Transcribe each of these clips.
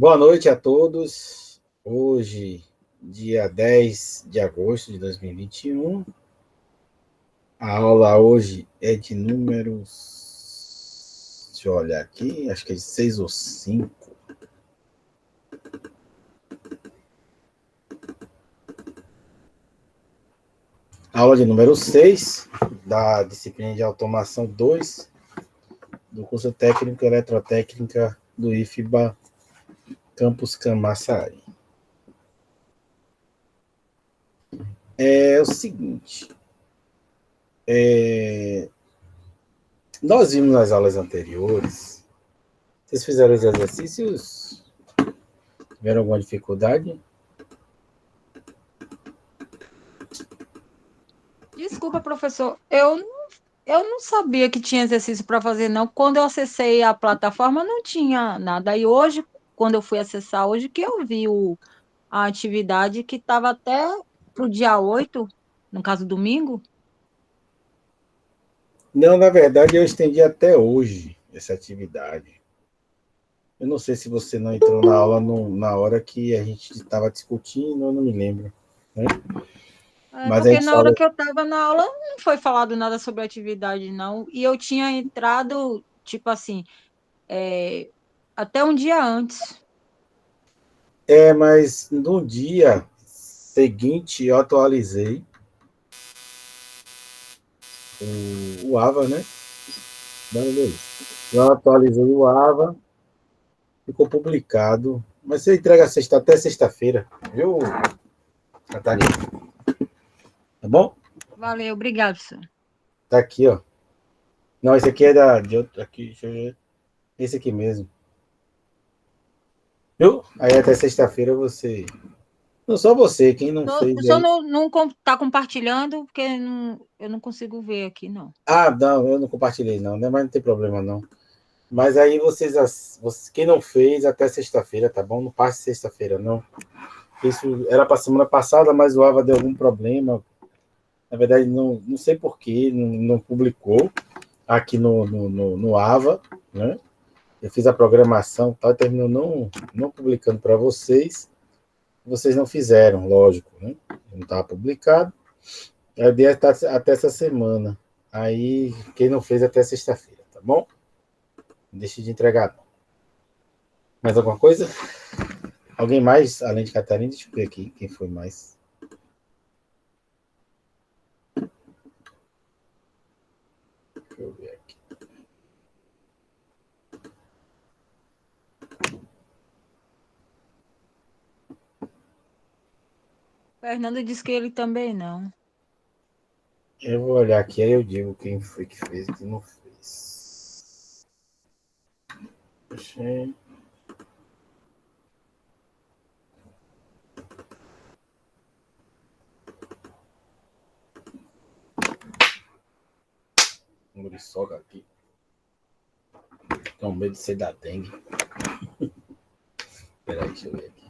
Boa noite a todos. Hoje, dia 10 de agosto de 2021. A aula hoje é de números. Deixa eu olhar aqui, acho que é de 6 ou 5. Aula de número 6, da disciplina de automação 2, do curso técnico eletrotécnica do IFBA Campus Camaçari. É o seguinte, nós vimos nas aulas anteriores, vocês fizeram os exercícios, tiveram alguma dificuldade? Desculpa, professor, eu não sabia que tinha exercício para fazer, não. Quando eu acessei a plataforma, não tinha nada. E hoje, quando eu fui acessar, hoje que eu vi a atividade que estava até para o dia 8, no caso, domingo. Não, na verdade, eu estendi até hoje essa atividade. Eu não sei se você não entrou na aula na hora que a gente estava discutindo, eu não me lembro, né? É Mas a porque gente na hora falou. que eu estava na aula, não foi falado nada sobre a atividade, não. E eu tinha entrado, tipo assim, é, até um dia antes. Mas no dia seguinte eu atualizei o AVA, né? Eu atualizei o AVA, ficou publicado. Mas você entrega até sexta-feira, viu, Catarina? Tá bom? Valeu, obrigado, senhor. Tá aqui, ó. Não, esse aqui é de outro. Aqui, deixa eu ver. Esse aqui mesmo. Viu? Aí até sexta-feira você. Não só você, quem não O fez senhor aí. não está compartilhando, porque eu não consigo ver aqui, não. Ah, não, eu não compartilhei, não, né? Mas não tem problema, não. Mas aí quem não fez até sexta-feira, tá bom? Não passe sexta-feira, não. Isso era para semana passada, mas o AVA deu algum problema. Na verdade, não sei porquê, não publicou aqui no AVA, né? Eu fiz a programação, tá? Terminou não publicando para vocês. Vocês não fizeram, lógico, né? Não estava publicado. Eu dei até essa semana. Aí, quem não fez até sexta-feira, tá bom? Não deixe de entregar. Mais alguma coisa? Alguém mais, além de Catarina? Deixa eu ver aqui quem foi mais. Deixa eu ver aqui. Fernando disse que ele também não. Eu vou olhar aqui, aí eu digo quem foi que fez e quem não fez. Achei. Muriçoca aqui. Tenho medo de ser da dengue. Peraí, deixa eu ver aqui.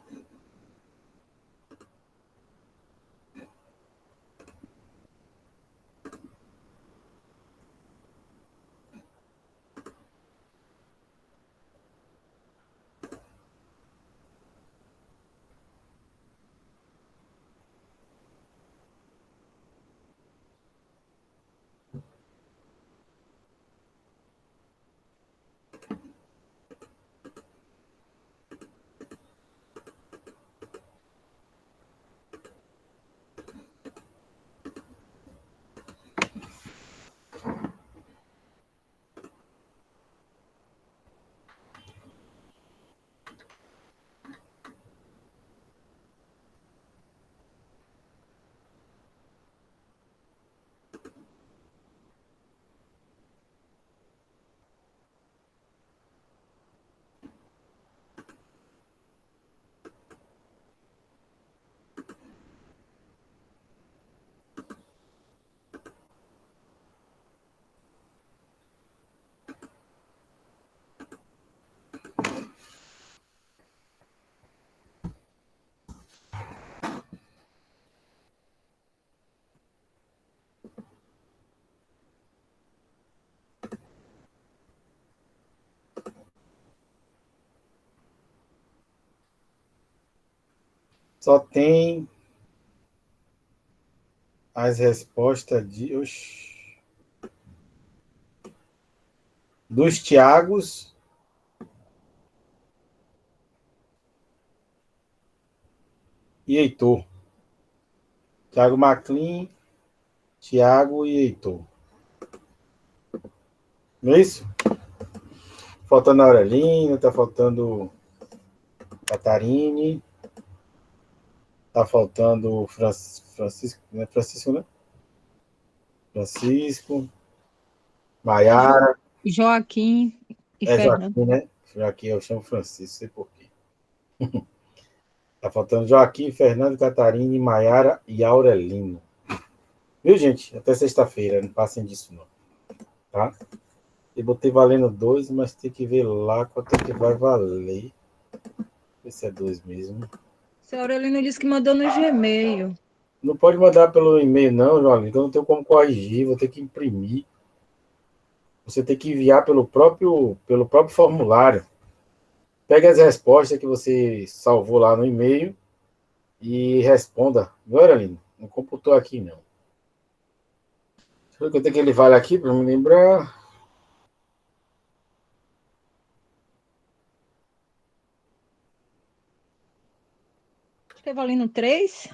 Só tem as respostas dos Tiagos e Heitor. Tiago Maclin, Tiago e Heitor. Não é isso? Faltando a Aurelina, tá faltando Catarine, tá faltando Francisco, né? Francisco, né? Francisco, Maiara. Joaquim e Fernando. Joaquim, né? Joaquim, eu chamo Francisco, sei por quê. Tá faltando Joaquim, Fernando, Catarine, Maiara e Aurelino. Viu, gente? Até sexta-feira, não passem disso, não. Tá? Eu botei valendo 2, mas tem que ver lá quanto é que vai valer. Ver se é 2 mesmo. Seu Aurelino disse que mandou no Gmail. Não pode mandar pelo e-mail, não, Joaquim. Então não tenho como corrigir, vou ter que imprimir. Você tem que enviar pelo próprio formulário. Pegue as respostas que você salvou lá no e-mail e responda. Viu, Aurelino? Não computou aqui, não. Deixa eu ver quanto é que ele vale aqui para me lembrar. Está valendo 3?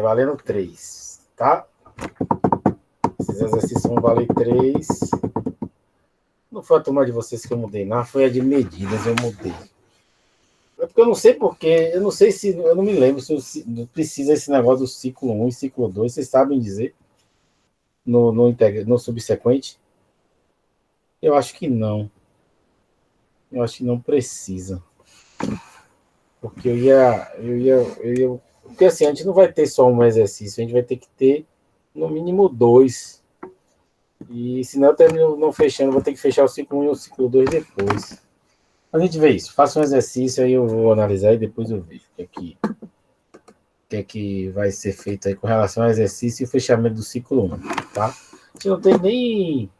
Valendo 3, tá? Esses exercícios vão valer 3. Não foi a turma de vocês que eu mudei, não. Foi a de medidas, eu mudei. É porque eu não sei porquê. Eu não sei se... Eu não me lembro se precisa esse negócio do ciclo 1 e ciclo 2. Vocês sabem dizer? No subsequente? Eu acho que não. Eu acho que não precisa. Porque porque assim, a gente não vai ter só um exercício, a gente vai ter que ter no mínimo 2. E senão eu termino não fechando, vou ter que fechar o ciclo 1 e o ciclo 2 depois. A gente vê isso. Faça um exercício, aí eu vou analisar e depois eu vejo o que é que vai ser feito aí com relação ao exercício e o fechamento do ciclo 1, tá? A gente não tem nem...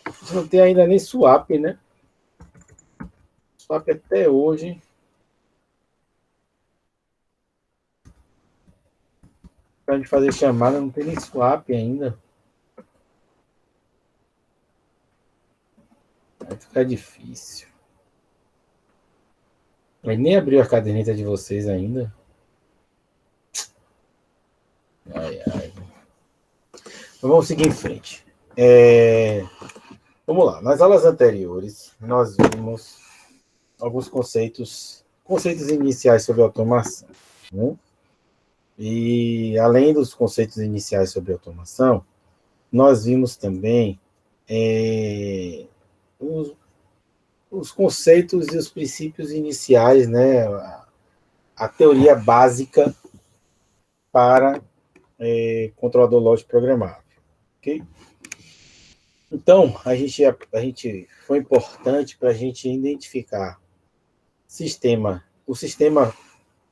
A gente não tem ainda nem swap, né? Swap até hoje... Pra gente fazer chamada, não tem nem swap ainda. Vai ficar difícil. Mas nem abriu a caderneta de vocês ainda. Ai, ai. Então vamos seguir em frente. Vamos lá. Nas aulas anteriores, nós vimos alguns conceitos iniciais sobre automação. Né? E além dos conceitos iniciais sobre automação, nós vimos também os conceitos e os princípios iniciais, né? A teoria básica para controlador lógico programável. Ok? Então, a gente foi importante para a gente identificar o sistema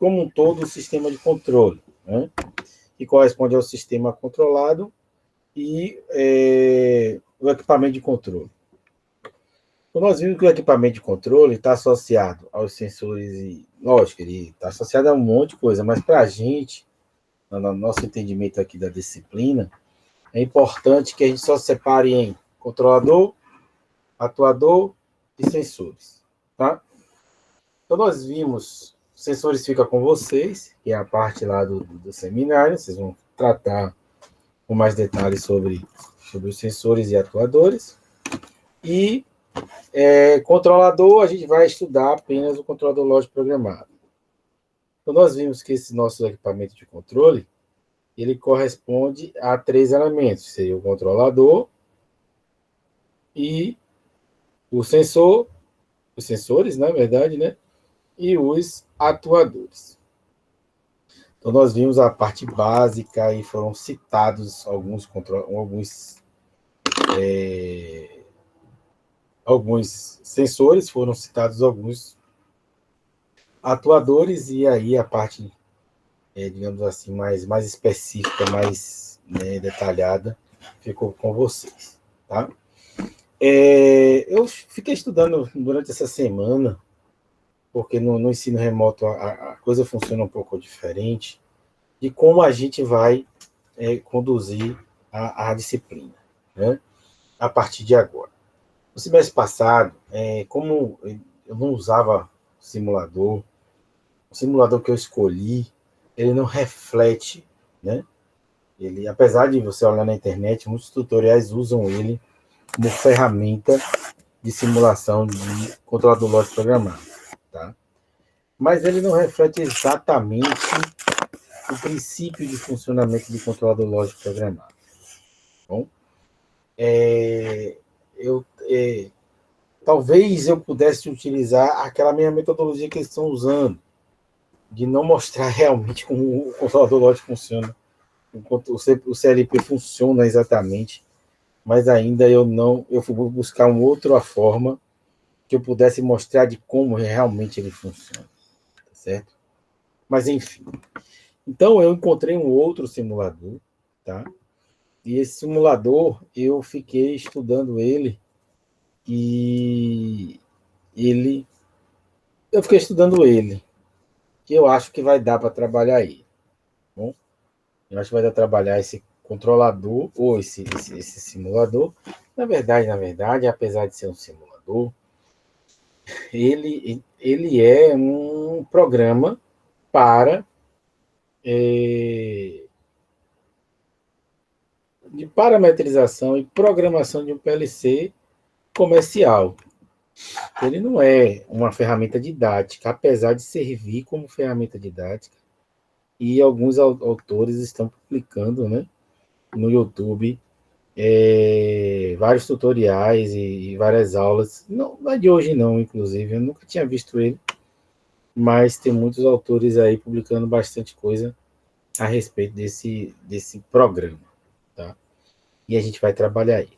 como um todo, o sistema de controle, né? Que corresponde ao sistema controlado e o equipamento de controle. Então, nós vimos que o equipamento de controle está associado aos sensores, e, lógico, ele está associado a um monte de coisa, mas para a gente, no nosso entendimento aqui da disciplina, é importante que a gente só separe em controlador, atuador e sensores, tá? Então, nós vimos, sensores fica com vocês, que é a parte lá do seminário, vocês vão tratar com mais detalhes sobre os sensores e atuadores. E controlador, a gente vai estudar apenas o controlador lógico programado. Então, nós vimos que esse nosso equipamento de controle, ele corresponde a 3 elementos, seria o controlador e o sensor, os sensores, na verdade, né? E os atuadores. Então, nós vimos a parte básica e foram citados alguns sensores, foram citados alguns atuadores, e aí a parte, digamos assim, mais específica, mais, né, detalhada, ficou com vocês, tá? Eu fiquei estudando durante essa semana porque no ensino remoto a coisa funciona um pouco diferente, de como a gente vai conduzir a disciplina, né? A partir de agora. No semestre passado, como eu não usava simulador, o simulador que eu escolhi, ele não reflete, né? Ele, apesar de você olhar na internet, muitos tutoriais usam ele como ferramenta de simulação de controlador lógico programado, tá? Mas ele não reflete exatamente o princípio de funcionamento de controlador lógico programado. Bom, eu, talvez eu pudesse utilizar aquela mesma metodologia que eles estão usando, de não mostrar realmente como o controlador lógico funciona, enquanto o CLP funciona exatamente, mas ainda eu vou buscar uma outra forma que eu pudesse mostrar de como realmente ele funciona, tá certo? Mas enfim. Então eu encontrei um outro simulador, tá? E esse simulador eu fiquei estudando ele e eu fiquei estudando ele, que eu acho que vai dar para trabalhar aí, tá bom? Eu acho que vai dar para trabalhar esse controlador ou esse simulador. Na verdade, apesar de ser um simulador, ele é um programa para de parametrização e programação de um PLC comercial. Ele não é uma ferramenta didática, apesar de servir como ferramenta didática, e alguns autores estão publicando, né, no YouTube vários tutoriais e várias aulas. Não é de hoje não, inclusive, eu nunca tinha visto ele, mas tem muitos autores aí publicando bastante coisa a respeito desse programa, tá? E a gente vai trabalhar aí.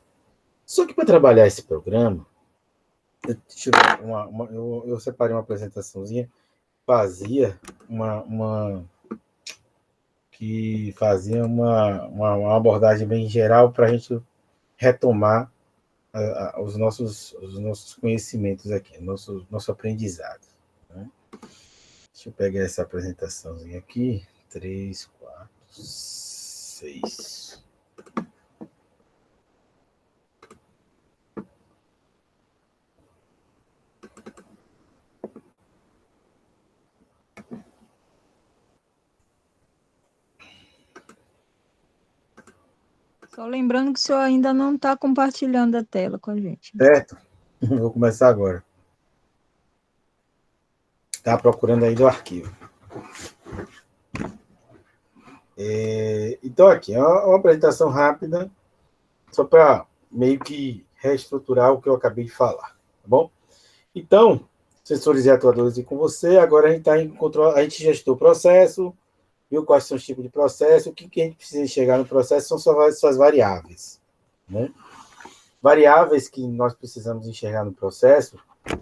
Só que para trabalhar esse programa, deixa eu separei uma apresentaçãozinha, fazia uma abordagem bem geral para a gente retomar os nossos conhecimentos aqui, nosso aprendizado, né? Deixa eu pegar essa apresentaçãozinha aqui. 3, 4, 6. Só lembrando que o senhor ainda não está compartilhando a tela com a gente. Certo? Vou começar agora. Está procurando aí do arquivo. Então, aqui, é uma apresentação rápida, só para meio que reestruturar o que eu acabei de falar, tá bom? Então, sensores e atuadores e com você, agora a gente está em controle, a gente gestou o processo, viu quais são os tipos de processo, o que a gente precisa enxergar no processo são suas variáveis, né? Variáveis que nós precisamos enxergar no processo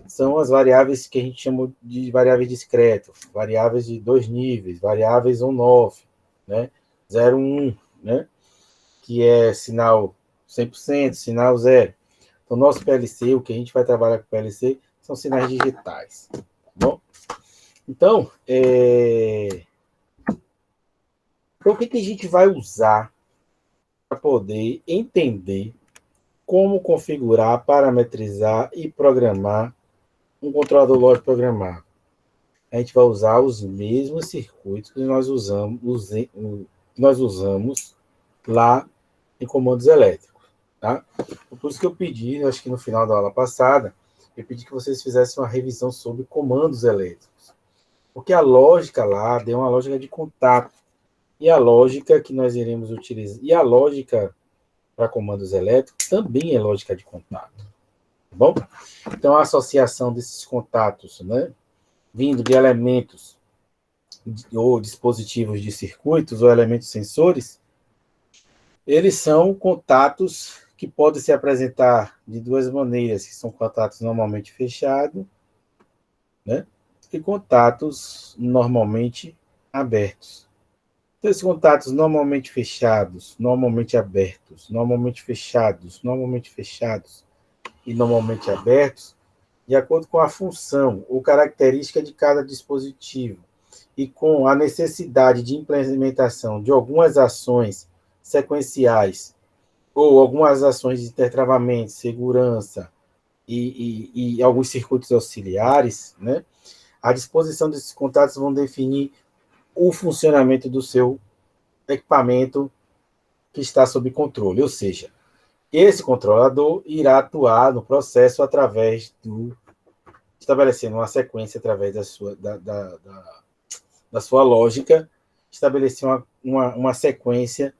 são as variáveis que a gente chama de variáveis discretas, variáveis de 2 níveis, variáveis on-off, né? 0, 1, né? Que é sinal 100%, sinal 0. Então, nosso PLC, o que a gente vai trabalhar com o PLC, são sinais digitais, tá bom? Então, o que a gente vai usar para poder entender como configurar, parametrizar e programar um controlador lógico programado? A gente vai usar os mesmos circuitos que nós usamos lá em comandos elétricos, tá? Por isso que eu pedi, acho que no final da aula passada, eu pedi que vocês fizessem uma revisão sobre comandos elétricos, porque a lógica lá deu uma lógica de contato, e a lógica que nós iremos utilizar, e a lógica para comandos elétricos também é lógica de contato, tá bom? Então, a associação desses contatos, né, vindo de elementos ou dispositivos de circuitos ou elementos sensores, eles são contatos que podem se apresentar de duas maneiras, que são contatos normalmente fechados, né, e contatos normalmente abertos. Então, esses contatos normalmente fechados, normalmente abertos, normalmente fechados e normalmente abertos, de acordo com a função ou característica de cada dispositivo e com a necessidade de implementação de algumas ações sequenciais ou algumas ações de intertravamento, segurança e alguns circuitos auxiliares, né? A disposição desses contatos vão definir o funcionamento do seu equipamento que está sob controle, ou seja, esse controlador irá atuar no processo através do estabelecendo uma sequência através da sua lógica, estabelecer uma sequência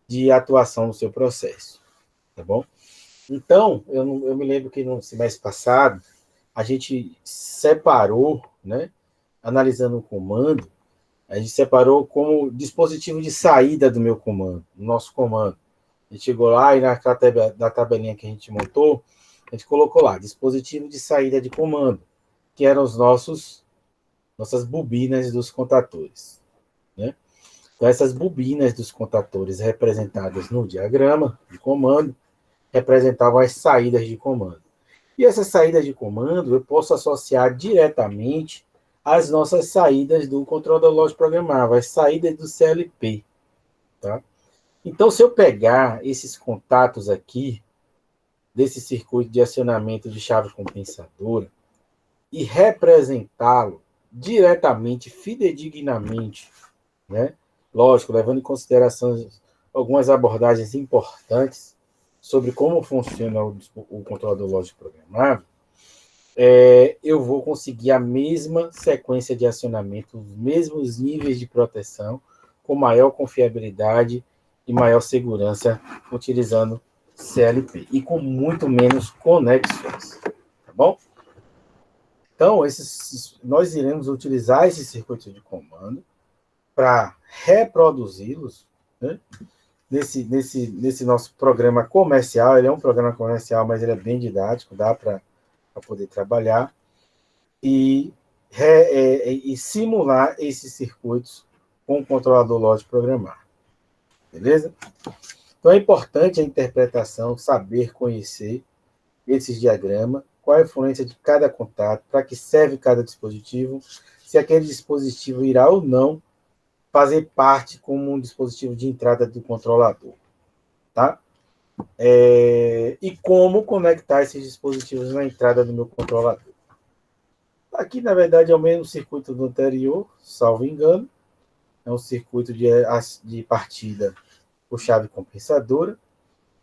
de atuação no seu processo, tá bom? Então, eu me lembro que no semestre passado, a gente separou, né, analisando o comando, a gente separou como dispositivo de saída do meu comando, do nosso comando. A gente chegou lá e na tabelinha que a gente montou, a gente colocou lá, dispositivo de saída de comando, que eram nossas bobinas dos contatores, né? Então, essas bobinas dos contatores representadas no diagrama de comando representavam as saídas de comando. E essas saídas de comando eu posso associar diretamente às nossas saídas do controlador lógico programável, as saídas do CLP, tá? Então, se eu pegar esses contatos aqui, desse circuito de acionamento de chave compensadora, e representá-lo diretamente, fidedignamente, né? Lógico, levando em consideração algumas abordagens importantes sobre como funciona o controlador lógico programável, eu vou conseguir a mesma sequência de acionamento, os mesmos níveis de proteção, com maior confiabilidade e maior segurança, utilizando CLP, e com muito menos conexões, tá bom? Então, nós iremos utilizar esses circuitos de comando para reproduzi-los, né? Nesse nosso programa comercial. Ele é um programa comercial, mas ele é bem didático, dá para poder trabalhar e simular esses circuitos com o controlador lógico programável. Beleza? Então, é importante a interpretação, saber conhecer esses diagramas, qual a influência de cada contato, para que serve cada dispositivo, se aquele dispositivo irá ou não fazer parte como um dispositivo de entrada do controlador, tá? E como conectar esses dispositivos na entrada do meu controlador. Aqui, na verdade, é o mesmo circuito do anterior, salvo engano. É um circuito de partida por chave compensadora.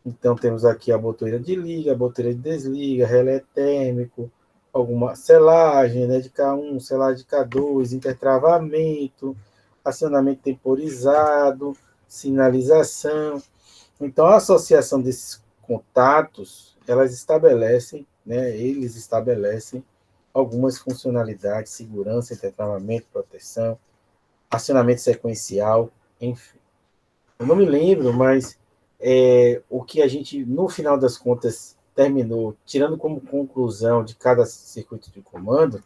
Então, temos aqui a botoeira de liga, a botoeira de desliga, relé térmico, alguma selagem, né, de K1, selagem de K2, intertravamento, acionamento temporizado, sinalização. Então, a associação desses contatos, eles estabelecem algumas funcionalidades, segurança, intertravamento, proteção, acionamento sequencial, enfim. Eu não me lembro, mas o que a gente, no final das contas, terminou, tirando como conclusão de cada circuito de comando,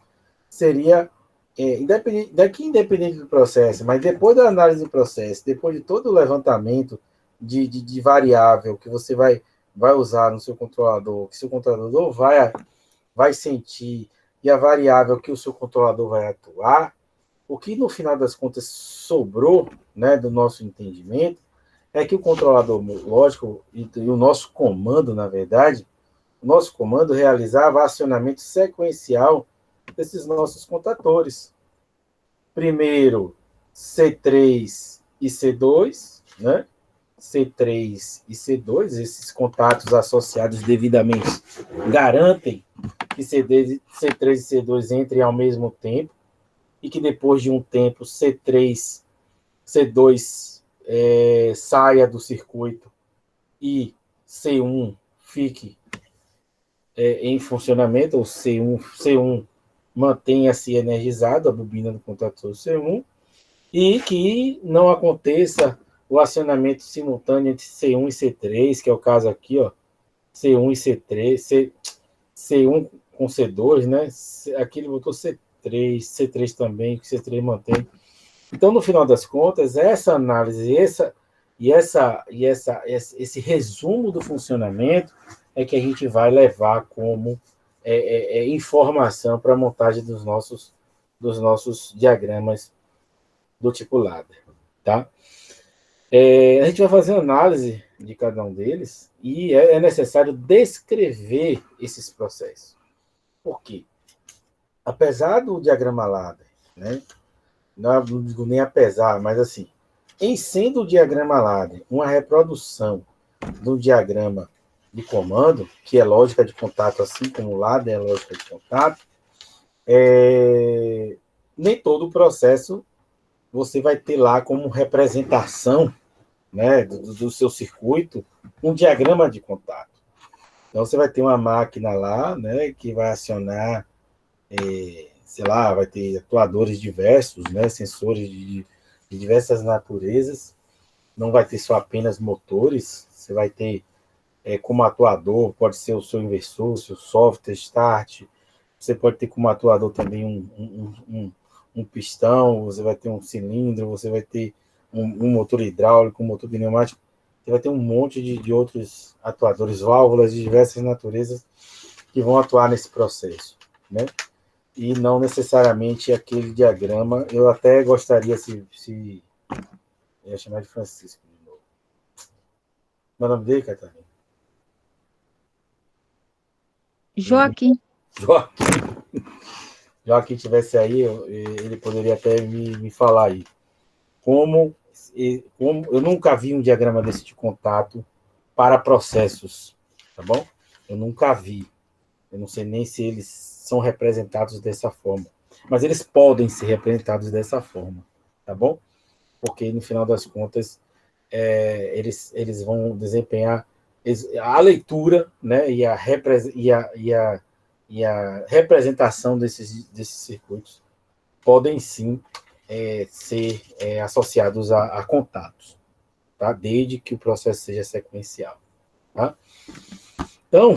seria, independente do processo, mas depois da análise do processo, depois de todo o levantamento de variável que você vai usar no seu controlador, que seu controlador vai sentir, e a variável que o seu controlador vai atuar, o que no final das contas sobrou, né, do nosso entendimento, é que o controlador lógico e o nosso comando, na verdade, o nosso comando realizava acionamento sequencial desses nossos contatores. Primeiro, C3 e C2, né? C3 e C2, esses contatos associados devidamente garantem que C3 e C2 entrem ao mesmo tempo e que depois de um tempo C2 saia do circuito e C1 fique em funcionamento, ou C1 mantenha-se energizado, a bobina do contator C1, e que não aconteça o acionamento simultâneo entre C1 e C3, que é o caso aqui, ó, C1 e C3, C1 com C2, né? Aqui ele botou C3 também, que C3 mantém. Então, no final das contas, essa análise, esse resumo do funcionamento é que a gente vai levar como informação para a montagem dos nossos diagramas do tipo ladder, tá? A gente vai fazer uma análise de cada um deles e é necessário descrever esses processos. Por quê? Apesar do diagrama ladder, né? Não digo nem apesar, mas assim, em sendo o diagrama ladder uma reprodução do diagrama de comando, que é lógica de contato, assim como o ladder é lógica de contato, nem todo o processo você vai ter lá como representação, né, do seu circuito um diagrama de contato. Então, você vai ter uma máquina lá, né, que vai acionar, sei lá, vai ter atuadores diversos, né, sensores de diversas naturezas, não vai ter só apenas motores, você vai ter como atuador, pode ser o seu inversor, o seu software, start, você pode ter como atuador também um pistão, você vai ter um cilindro, você vai ter um motor hidráulico, um motor pneumático, você vai ter um monte de outros atuadores, válvulas de diversas naturezas que vão atuar nesse processo, né? E não necessariamente aquele diagrama. Eu até gostaria, se eu ia chamar de Francisco de novo. Meu nome dele, Catarina? Joaquim. Joaquim tivesse aí, ele poderia até me falar aí. Como eu nunca vi um diagrama desse de contato para processos, tá bom? Eu nunca vi. Eu não sei nem se eles são representados dessa forma. Mas eles podem ser representados dessa forma, tá bom? Porque, no final das contas, eles vão desempenhar a leitura, né, e a representação desses circuitos podem sim ser associados a contatos, tá? Desde que o processo seja sequencial. Tá? Então,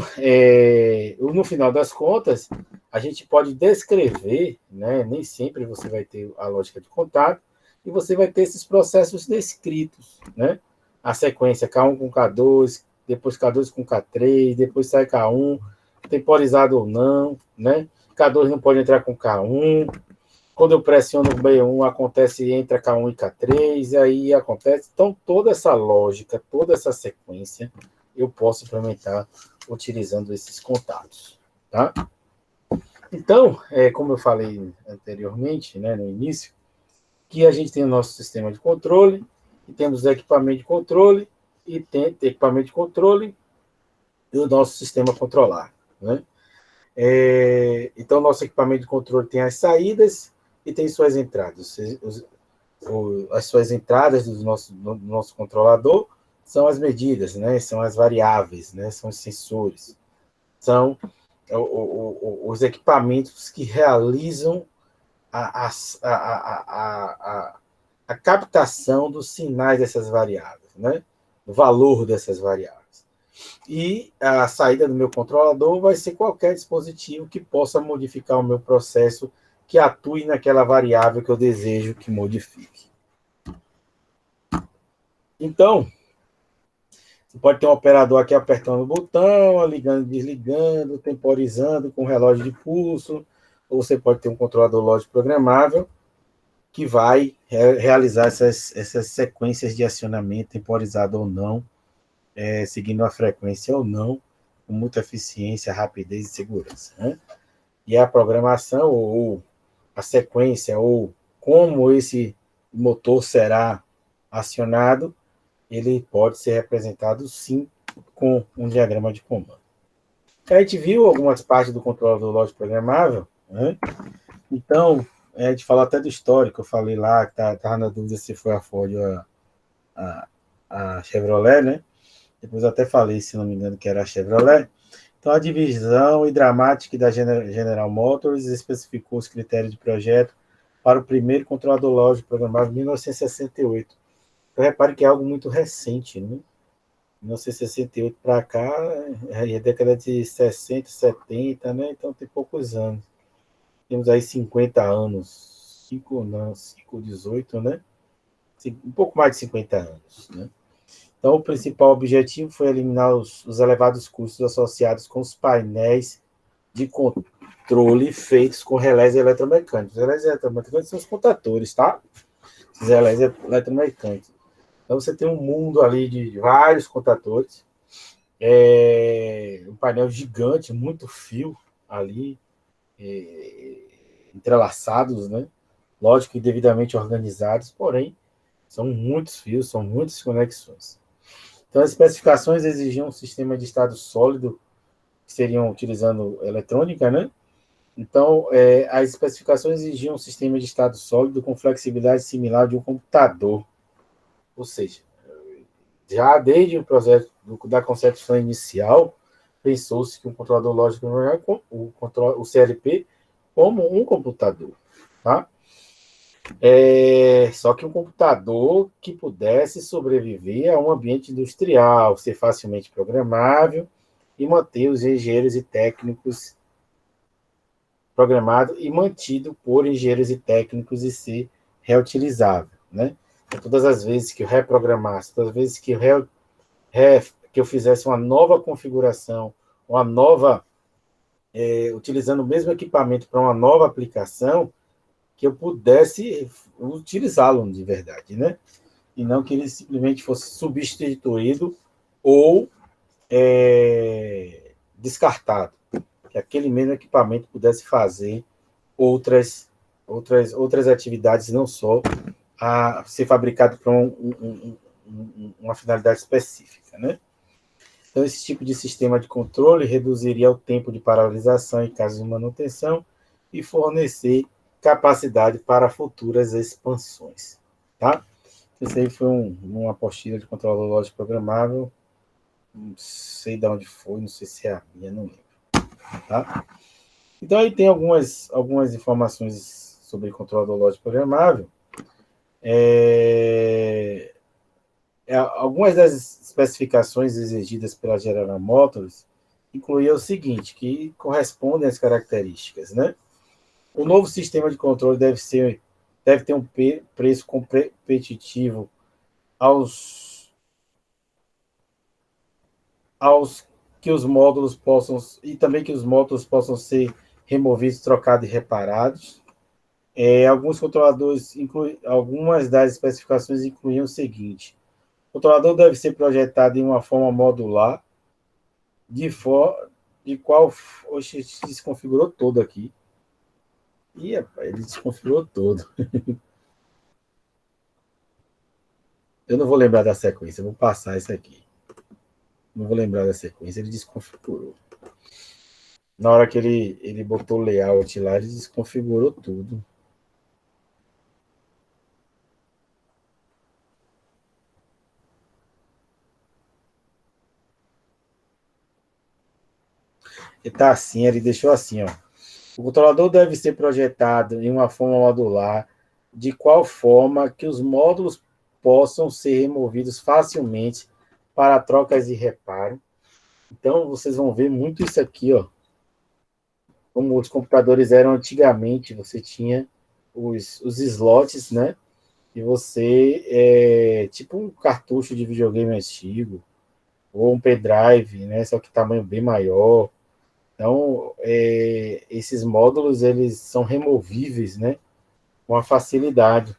no final das contas, a gente pode descrever, né, nem sempre você vai ter a lógica de contato, e você vai ter esses processos descritos, né? A sequência K1 com K2, depois K2 com K3, depois sai K1, temporizado ou não, né? K2 não pode entrar com K1, quando eu pressiono o B1, acontece entre K1 e K3, e aí acontece. Então, toda essa lógica, toda essa sequência, eu posso implementar utilizando esses contatos, tá? Então, como eu falei anteriormente, né, no início, que a gente tem o nosso sistema de controle, e temos equipamento de controle, e tem equipamento de controle e o nosso sistema controlar, né? Então, nosso equipamento de controle tem as saídas e tem suas entradas. As suas entradas do nosso controlador são as medidas, né? São as variáveis, né? São os sensores. São os equipamentos que realizam a captação dos sinais dessas variáveis, né? O valor dessas variáveis. E a saída do meu controlador vai ser qualquer dispositivo que possa modificar o meu processo, que atue naquela variável que eu desejo que modifique. Então, você pode ter um operador aqui apertando o botão, ligando e desligando, temporizando com relógio de pulso, ou você pode ter um controlador lógico programável que vai realizar essas sequências de acionamento, temporizado ou não, seguindo a frequência ou não, com muita eficiência, rapidez e segurança, né? E a programação, ou a sequência, ou como esse motor será acionado, ele pode ser representado, sim, com um diagrama de comando. A gente viu algumas partes do controlador lógico programável, né? Então, a gente falou até do histórico, eu falei lá, que estava na dúvida se foi a Ford ou a Chevrolet, né? Depois eu até falei, se não me engano, que era a Chevrolet. Então, a divisão Idramatic da General Motors especificou os critérios de projeto para o primeiro controlador lógico programável em 1968. Então, repare que é algo muito recente, né? 1968 para cá, é década de 60, 70, né? Então, tem poucos anos. Temos aí 50 anos, 18, né? Um pouco mais de 50 anos, né? Então, o principal objetivo foi eliminar os elevados custos associados com os painéis de controle feitos com relés eletromecânicos. Os relés eletromecânicos são os contatores, tá? Os relés eletromecânicos. Então, você tem um mundo ali de vários contatores, um painel gigante, muito fio ali, entrelaçados, né? Lógico que devidamente organizados, porém, são muitos fios, são muitas conexões. Então, as especificações exigiam um sistema de estado sólido, que seriam utilizando eletrônica, né? Então, as especificações exigiam um sistema de estado sólido com flexibilidade similar de um computador. Ou seja, já desde o processo da concepção inicial, pensou-se que o controlador lógico o CLP, como um computador. Tá? Só que um computador que pudesse sobreviver a um ambiente industrial, ser facilmente programável e manter os engenheiros e técnicos programado e mantido por engenheiros e técnicos e ser reutilizável, né? Então, todas as vezes que eu reprogramasse, todas as vezes que eu fizesse uma nova configuração, uma nova, utilizando o mesmo equipamento para uma nova aplicação, que eu pudesse utilizá-lo de verdade, né? E não que ele simplesmente fosse substituído ou descartado, que aquele mesmo equipamento pudesse fazer outras atividades, não só a ser fabricado para uma finalidade específica, né? Então, esse tipo de sistema de controle reduziria o tempo de paralisação em caso de manutenção e fornecer capacidade para futuras expansões, tá? Esse aí foi uma apostila de controlador lógico programável, não sei de onde foi, não sei se é a minha, não lembro, tá? Então, aí tem algumas informações sobre controlador lógico programável. Algumas das especificações exigidas pela General Motors incluíam o seguinte, que correspondem às características, né? O novo sistema de controle deve ter um preço competitivo aos que os módulos possam, e também que os módulos possam ser removidos, trocados e reparados. Alguns controladores, algumas das especificações incluíam o seguinte: o controlador deve ser projetado em uma forma modular, de qual. Oxe, desconfigurou todo aqui. Ih, rapaz, ele desconfigurou todo. Eu não vou lembrar da sequência, eu vou passar isso aqui. Não vou lembrar da sequência, ele desconfigurou. Na hora que ele botou o layout lá, ele desconfigurou tudo. Ele tá assim, ele deixou assim, ó. O controlador deve ser projetado em uma forma modular, de qual forma que os módulos possam ser removidos facilmente para trocas e reparo. Então, vocês vão ver muito isso aqui, ó. Como os computadores eram antigamente, você tinha os slots, né? E você, tipo um cartucho de videogame antigo, ou um pendrive, né? Só que tamanho bem maior. Então, esses módulos, eles são removíveis, né? Com a facilidade.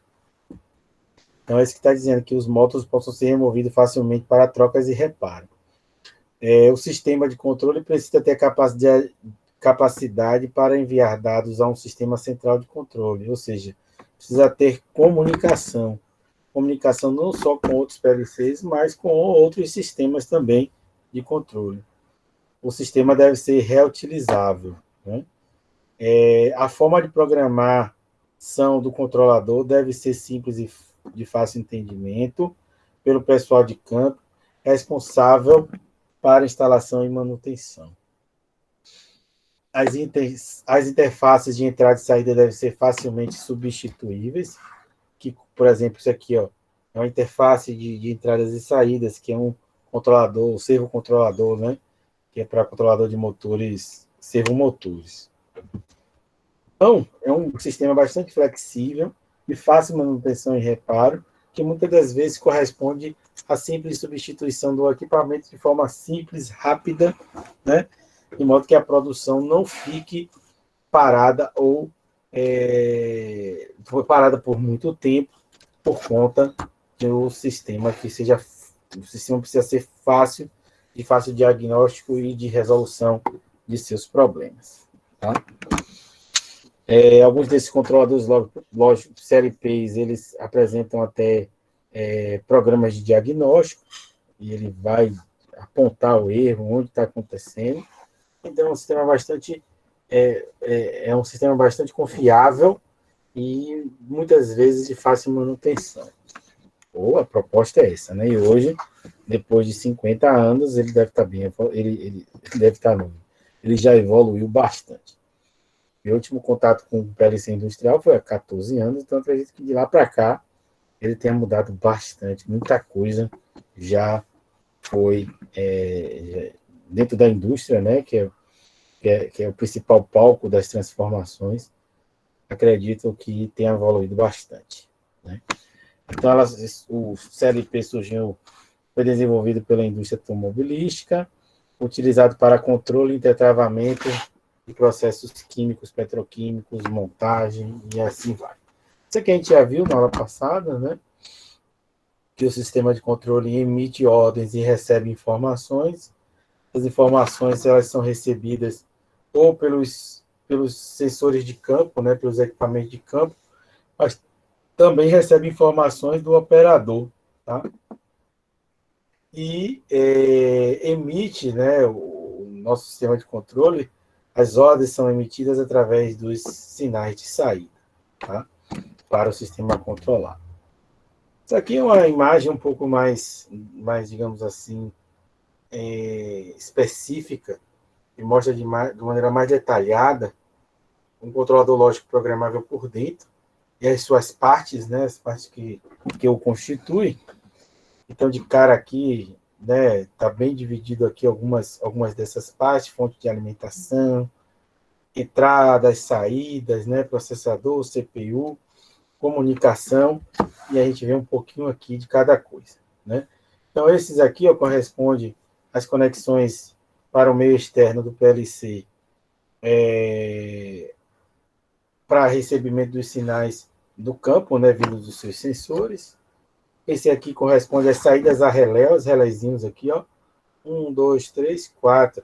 Então, é isso que está dizendo, que os módulos possam ser removidos facilmente para trocas e reparo. O sistema de controle precisa ter capacidade para enviar dados a um sistema central de controle, ou seja, precisa ter comunicação. Comunicação não só com outros PLCs, mas com outros sistemas também de controle. O sistema deve ser reutilizável, né? A forma de programação do controlador deve ser simples e de fácil entendimento pelo pessoal de campo, responsável para instalação e manutenção. As interfaces de entrada e saída devem ser facilmente substituíveis, que, por exemplo, isso aqui, ó, é uma interface de entradas e saídas, que é um controlador, servocontrolador, né? Que é para controlador de motores, servomotores. Então, é um sistema bastante flexível, de fácil manutenção e reparo, que muitas das vezes corresponde à simples substituição do equipamento de forma simples, rápida, né? de modo que a produção não fique parada ou foi parada por muito tempo por conta do sistema que seja o sistema precisa ser de fácil diagnóstico e de resolução de seus problemas. Tá? Alguns desses controladores lógicos CLPs, eles apresentam até programas de diagnóstico e ele vai apontar o erro, onde está acontecendo. Então, é um sistema bastante um sistema bastante confiável e muitas vezes de fácil manutenção. Ou a proposta é essa, né? E hoje, depois de 50 anos, ele deve estar bem, ele deve estar novo. Ele já evoluiu bastante. Meu último contato com o PLC industrial foi há 14 anos, então acredito que de lá para cá ele tenha mudado bastante, muita coisa já foi dentro da indústria, né? Que é o principal palco das transformações. Acredito que tenha evoluído bastante, né? Então, o CLP foi desenvolvido pela indústria automobilística, utilizado para controle e tetravamento de processos químicos, petroquímicos, montagem e assim vai. Isso aqui a gente já viu na aula passada, né? Que o sistema de controle emite ordens e recebe informações. As informações elas são recebidas ou pelos sensores de campo, né? Pelos equipamentos de campo, mas também recebe informações do operador, tá? E emite, né, o nosso sistema de controle, as ordens são emitidas através dos sinais de saída, tá? Para o sistema controlar. Isso aqui é uma imagem um pouco mais digamos assim, específica, e mostra de maneira mais detalhada um controlador lógico programável por dentro, e as suas partes, né, as partes que o constituem. Então, de cara aqui, né, tá bem dividido aqui algumas dessas partes, fonte de alimentação, entradas, saídas, né, processador, CPU, comunicação, e a gente vê um pouquinho aqui de cada coisa, né? Então, esses aqui, ó, correspondem às conexões para o meio externo do PLC, para recebimento dos sinais do campo, né, vindos dos seus sensores. Esse aqui corresponde às saídas a relé, os relézinhos aqui, ó. 1, 2, 3, 4.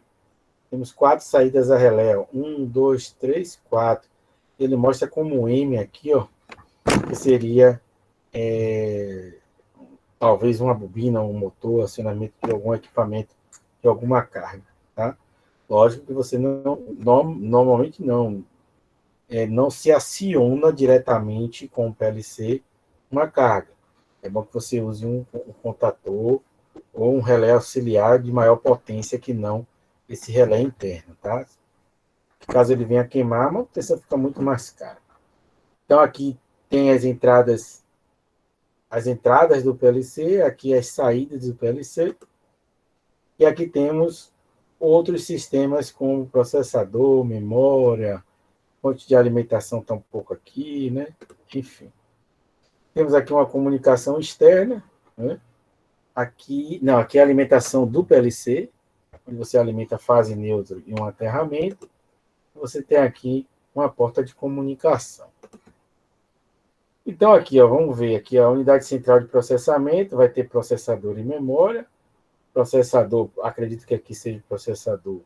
Temos 4 saídas a relé, ó. 1, 2, 3, 4. Ele mostra como M aqui, ó, que seria talvez uma bobina, um motor, acionamento de algum equipamento, de alguma carga, tá? Lógico que você normalmente não se aciona diretamente com o PLC uma carga. É bom que você use um contator ou um relé auxiliar de maior potência que não esse relé interno, tá? Caso ele venha queimar, a manutenção fica muito mais cara. Então, aqui tem as entradas do PLC, aqui as saídas do PLC, e aqui temos outros sistemas como processador, memória, fonte de alimentação está um pouco aqui, né? Enfim. Temos aqui uma comunicação externa, né? Aqui é a alimentação do PLC, onde você alimenta a fase neutra e um aterramento. Você tem aqui uma porta de comunicação. Então, aqui, ó, vamos ver aqui a unidade central de processamento, vai ter processador e memória. Processador, acredito que aqui seja processador.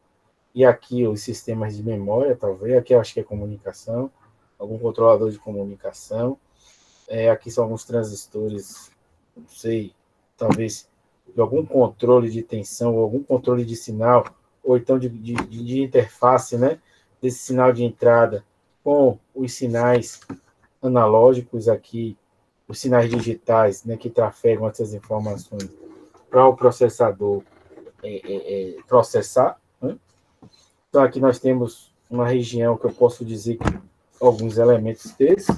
E aqui os sistemas de memória, talvez. Aqui eu acho que é comunicação, algum controlador de comunicação. Aqui são alguns transistores, não sei, talvez de algum controle de tensão, ou algum controle de sinal, ou então de interface, né? Desse sinal de entrada com os sinais analógicos aqui, os sinais digitais, né, que trafegam essas informações para o processador processar, né? Então, aqui nós temos uma região que eu posso dizer que alguns elementos desses.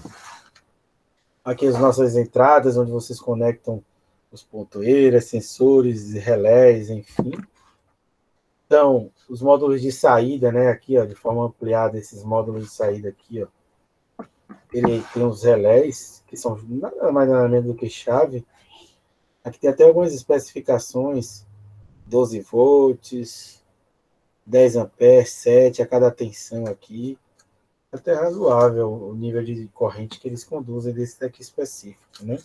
Aqui as nossas entradas, onde vocês conectam os pontoeiras, sensores, relés, enfim. Então, os módulos de saída, né, aqui, ó, de forma ampliada, esses módulos de saída aqui, ó, ele tem os relés, que são nada mais nada menos do que chave. Aqui tem até algumas especificações, 12 volts, 10 amperes, 7 a cada tensão aqui. Até razoável o nível de corrente que eles conduzem desse daqui específico, né?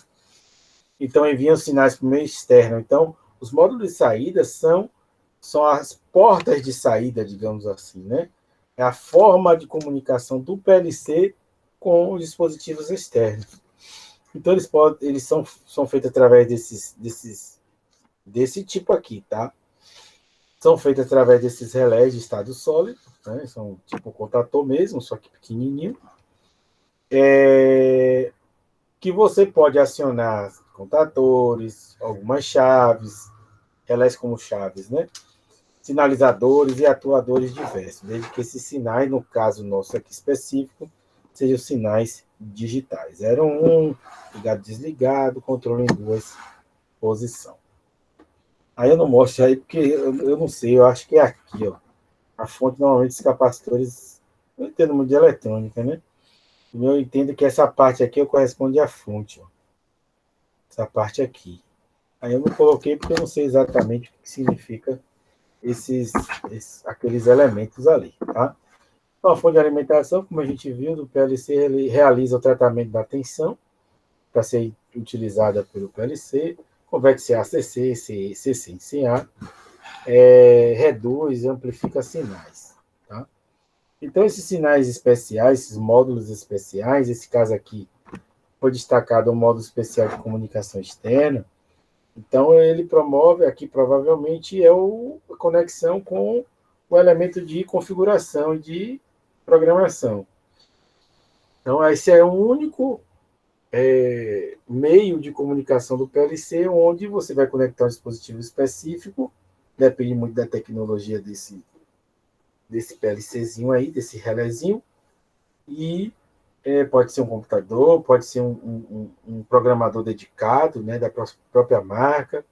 Então, enviam sinais para o meio externo. Então, os módulos de saída são as portas de saída, digamos assim, né? É a forma de comunicação do PLC com os dispositivos externos. Então, eles são feitos através desse tipo aqui, tá? São feitos através desses relés de estado sólido, né? São tipo contator mesmo, só que pequenininho. Que você pode acionar contatores, algumas chaves, relés como chaves, né? Sinalizadores e atuadores diversos, desde que esses sinais, no caso nosso aqui específico, sejam sinais digitais. 01, ligado, desligado, controle em duas posições. Aí eu não mostro aí porque eu não sei, eu acho que é aqui, ó. A fonte, normalmente, dos capacitores, eu não entendo muito de eletrônica, né? Eu entendo que essa parte aqui corresponde à fonte, ó. Essa parte aqui. Aí eu não coloquei porque eu não sei exatamente o que significa aqueles elementos ali, tá? Então, a fonte de alimentação, como a gente viu, do PLC, ele realiza o tratamento da tensão para ser utilizada pelo PLC, converte CA-CC, CC em CA, reduz e amplifica sinais, tá? Então, esses sinais especiais, esses módulos especiais, esse caso aqui foi destacado o módulo especial de comunicação externa. Então, ele promove, aqui provavelmente, a conexão com o elemento de configuração e de programação. Então, esse é o único meio de comunicação do PLC, onde você vai conectar um dispositivo específico, depende muito da tecnologia desse PLCzinho aí, desse relézinho, e pode ser um computador, pode ser um programador dedicado, né, da própria marca,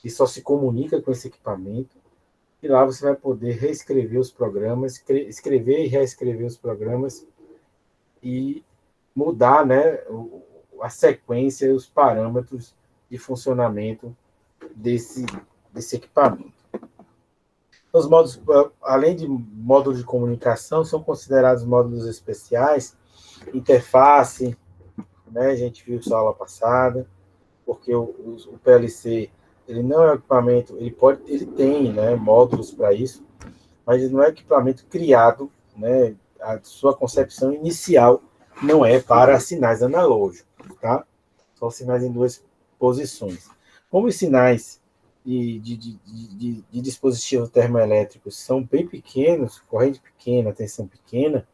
e só se comunica com esse equipamento. E lá você vai poder reescrever os programas, escrever e reescrever os programas e mudar, né, a sequência e os parâmetros de funcionamento desse equipamento. Os módulos, além de módulos de comunicação, são considerados módulos especiais, interface, né, a gente viu isso na aula passada, porque o PLC ele não é um equipamento, ele tem, né, módulos para isso, mas ele não é um equipamento criado, né, a sua concepção inicial não é para sinais analógicos, tá? São sinais em duas posições. Como os sinais de dispositivos termoelétricos são bem pequenos, corrente pequena, tensão pequena,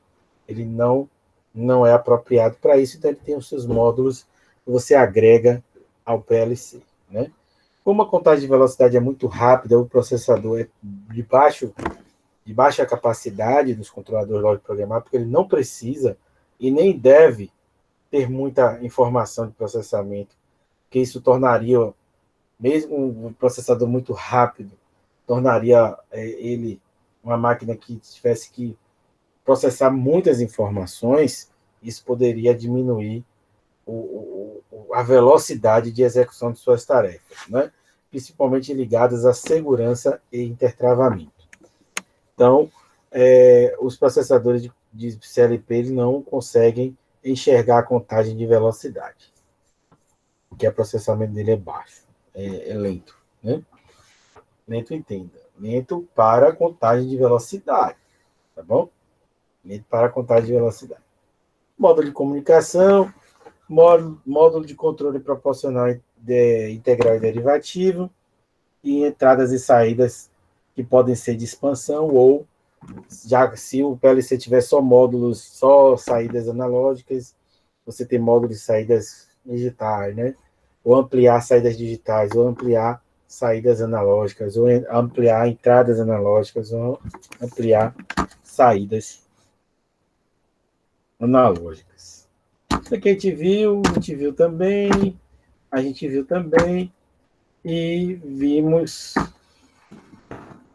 ele não é apropriado para isso, então ele tem os seus módulos que você agrega ao PLC, né? Como a contagem de velocidade é muito rápida, o processador é de baixa capacidade dos controladores lógicos programados, porque ele não precisa e nem deve ter muita informação de processamento, porque isso tornaria, mesmo um processador muito rápido, tornaria ele uma máquina que tivesse que processar muitas informações, isso poderia diminuir a velocidade de execução de suas tarefas, né? Principalmente ligadas à segurança e intertravamento. Então, os processadores de CLP eles não conseguem enxergar a contagem de velocidade, porque o processamento dele é baixo, é lento, né? Lento, entenda. Lento para a contagem de velocidade, tá bom? Lento para a contagem de velocidade. Módulo de comunicação, módulo de controle proporcional integral e derivativo, e entradas e saídas que podem ser de expansão ou, já se o PLC tiver só módulos, só saídas analógicas, você tem módulos de saídas digitais, né? Ou ampliar saídas digitais, ou ampliar saídas analógicas, ou ampliar entradas analógicas, ou ampliar saídas analógicas. Isso aqui a gente viu também, e vimos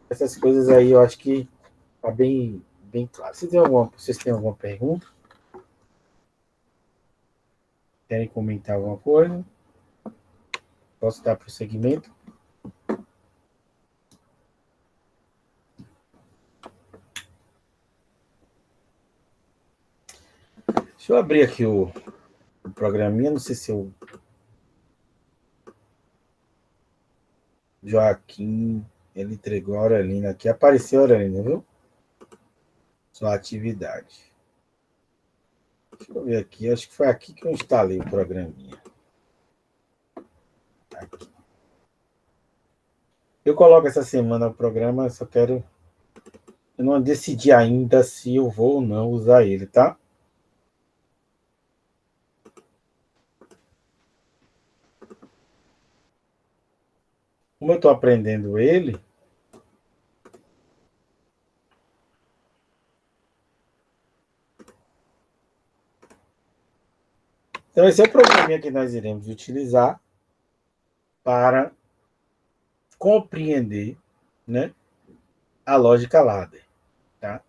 essas coisas aí, eu acho que está bem claro. Vocês têm alguma pergunta? Querem comentar alguma coisa? Posso dar prosseguimento? Deixa eu abrir aqui o programinha, não sei se eu... Joaquim, ele entregou a Aurelina aqui. Apareceu a Aurelina, viu? Sua atividade. Deixa eu ver aqui, acho que foi aqui que eu instalei o programinha. Aqui. Eu coloco essa semana o programa, só quero... Eu não decidi ainda se eu vou ou não usar ele, tá? Como eu estou aprendendo ele, então esse é o programinha que nós iremos utilizar para compreender, né, a lógica ladder, tá?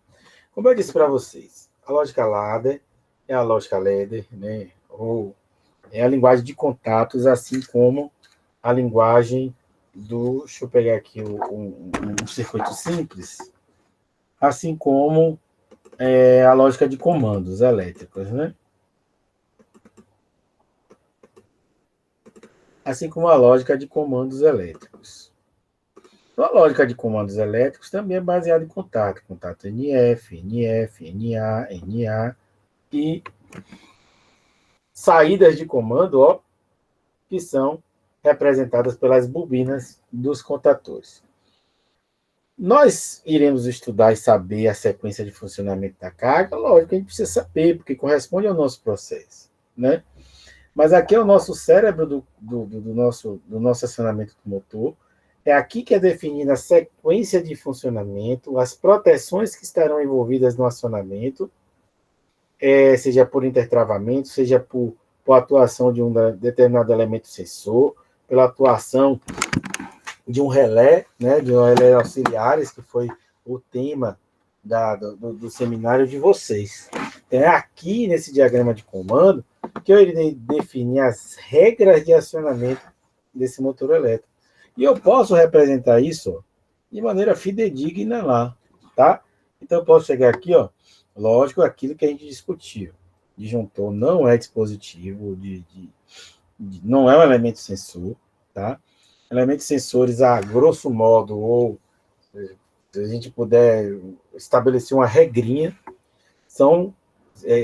Como eu disse para vocês, a lógica ladder é a lógica ladder, né, ou é a linguagem de contatos, assim como a linguagem do... Deixa eu pegar aqui um circuito simples, assim como a lógica de comandos elétricos, né? Assim como a lógica de comandos elétricos. Então, a lógica de comandos elétricos também é baseada em contato. Contato NF, NF, NA, NA e saídas de comando, ó, que são representadas pelas bobinas dos contatores. Nós iremos estudar e saber a sequência de funcionamento da carga, lógico que a gente precisa saber, porque corresponde ao nosso processo, né? Mas aqui é o nosso cérebro do nosso acionamento do motor. É aqui que é definida a sequência de funcionamento, as proteções que estarão envolvidas no acionamento, seja por intertravamento, seja por atuação de um determinado elemento sensor, pela atuação de um relé, né, de um relé auxiliares, que foi o tema do seminário de vocês. Então, é aqui, nesse diagrama de comando, que eu irei definir as regras de acionamento desse motor elétrico. E eu posso representar isso, ó, de maneira fidedigna lá, tá? Então, eu posso chegar aqui, ó, lógico, aquilo que a gente discutiu. Disjuntor não é dispositivo, não é um elemento sensor, tá? Elementos sensores, a grosso modo, ou se a gente puder estabelecer uma regrinha,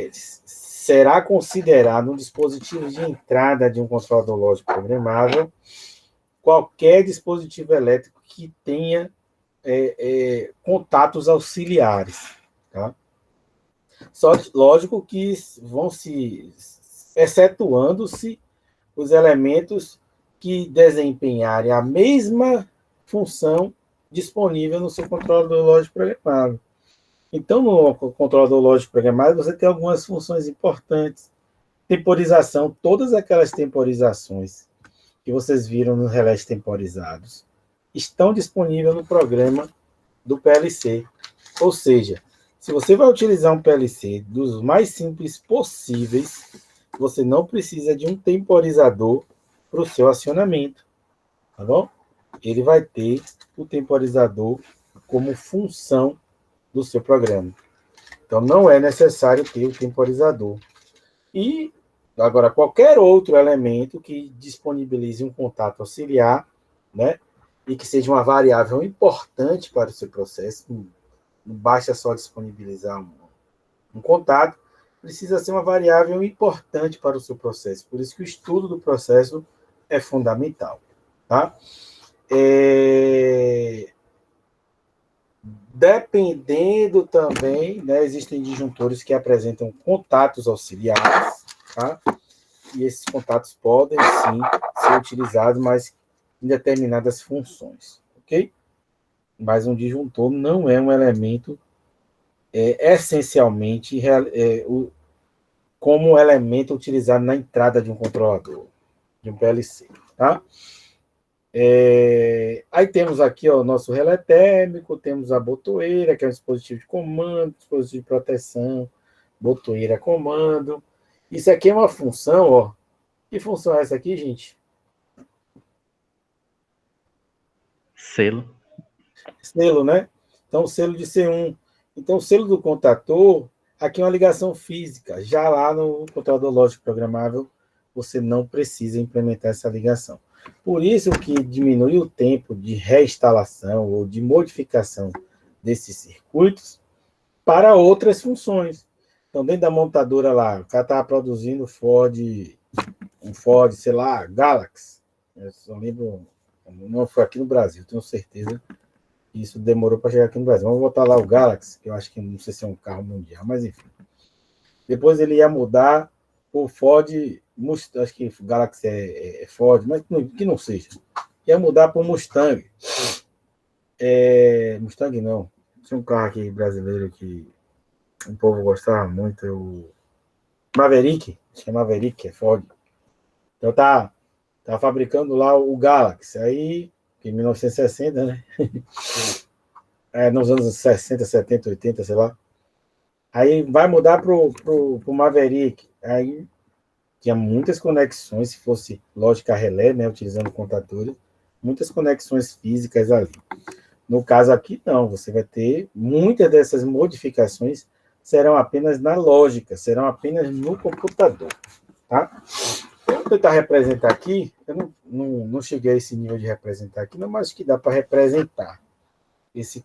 será considerado um dispositivo de entrada de um controlador lógico programável qualquer dispositivo elétrico que tenha contatos auxiliares. Tá? Só lógico que vão se excetuando-se os elementos que desempenharem a mesma função disponível no seu controlador lógico programável. Então, no controlador lógico programável, você tem algumas funções importantes. Temporização, todas aquelas temporizações que vocês viram nos relés temporizados estão disponíveis no programa do PLC. Ou seja, se você vai utilizar um PLC dos mais simples possíveis, você não precisa de um temporizador para o seu acionamento, tá bom? Ele vai ter o temporizador como função do seu programa. Então, não é necessário ter o temporizador. E, agora, qualquer outro elemento que disponibilize um contato auxiliar, né, e que seja uma variável importante para o seu processo, não basta só disponibilizar um contato, precisa ser uma variável importante para o seu processo. Por isso que o estudo do processo é fundamental. Tá? Dependendo também, né, existem disjuntores que apresentam contatos auxiliares, tá? E esses contatos podem, sim, ser utilizados, mas em determinadas funções, ok? Mas um disjuntor não é um elemento essencialmente como elemento utilizado na entrada de um controlador, de um PLC, tá? Aí temos aqui o nosso relé térmico, temos a botoeira, que é um dispositivo de comando, dispositivo de proteção, botoeira comando. Isso aqui é uma função, ó. Que função é essa aqui, gente? Selo. Selo, né? Então, selo de C1. Então, o selo do contator, Aqui é uma ligação física. Já lá no controlador lógico programável, você não precisa implementar essa ligação. Por isso que diminui o tempo de reinstalação ou de modificação desses circuitos para outras funções. Então, dentro da montadora lá, o cara estava produzindo um Ford, sei lá, Galaxy. Eu só lembro, não foi aqui no Brasil, tenho certeza que isso demorou para chegar aqui no Brasil. Vamos botar lá o Galaxy, que eu acho que não sei se é um carro mundial, mas enfim. Depois ele ia mudar o Ford, acho que o Galaxy é Ford, mas que não seja. Ia mudar para o Mustang. Mustang não. Tinha um carro aqui brasileiro que o povo gostava muito, o Maverick, acho que é Maverick, é Ford. Então tá fabricando lá o Galaxy, aí em 1960, né? Nos anos 60, 70, 80, sei lá. Aí vai mudar pro Maverick. Aí tinha muitas conexões, se fosse lógica relé, né, utilizando contadores, muitas conexões físicas ali. No caso aqui, não, você vai ter muitas dessas modificações serão apenas na lógica, serão apenas no computador, tá? Eu vou tentar representar aqui, eu não cheguei a esse nível de representar aqui, não, mas acho que dá para representar esse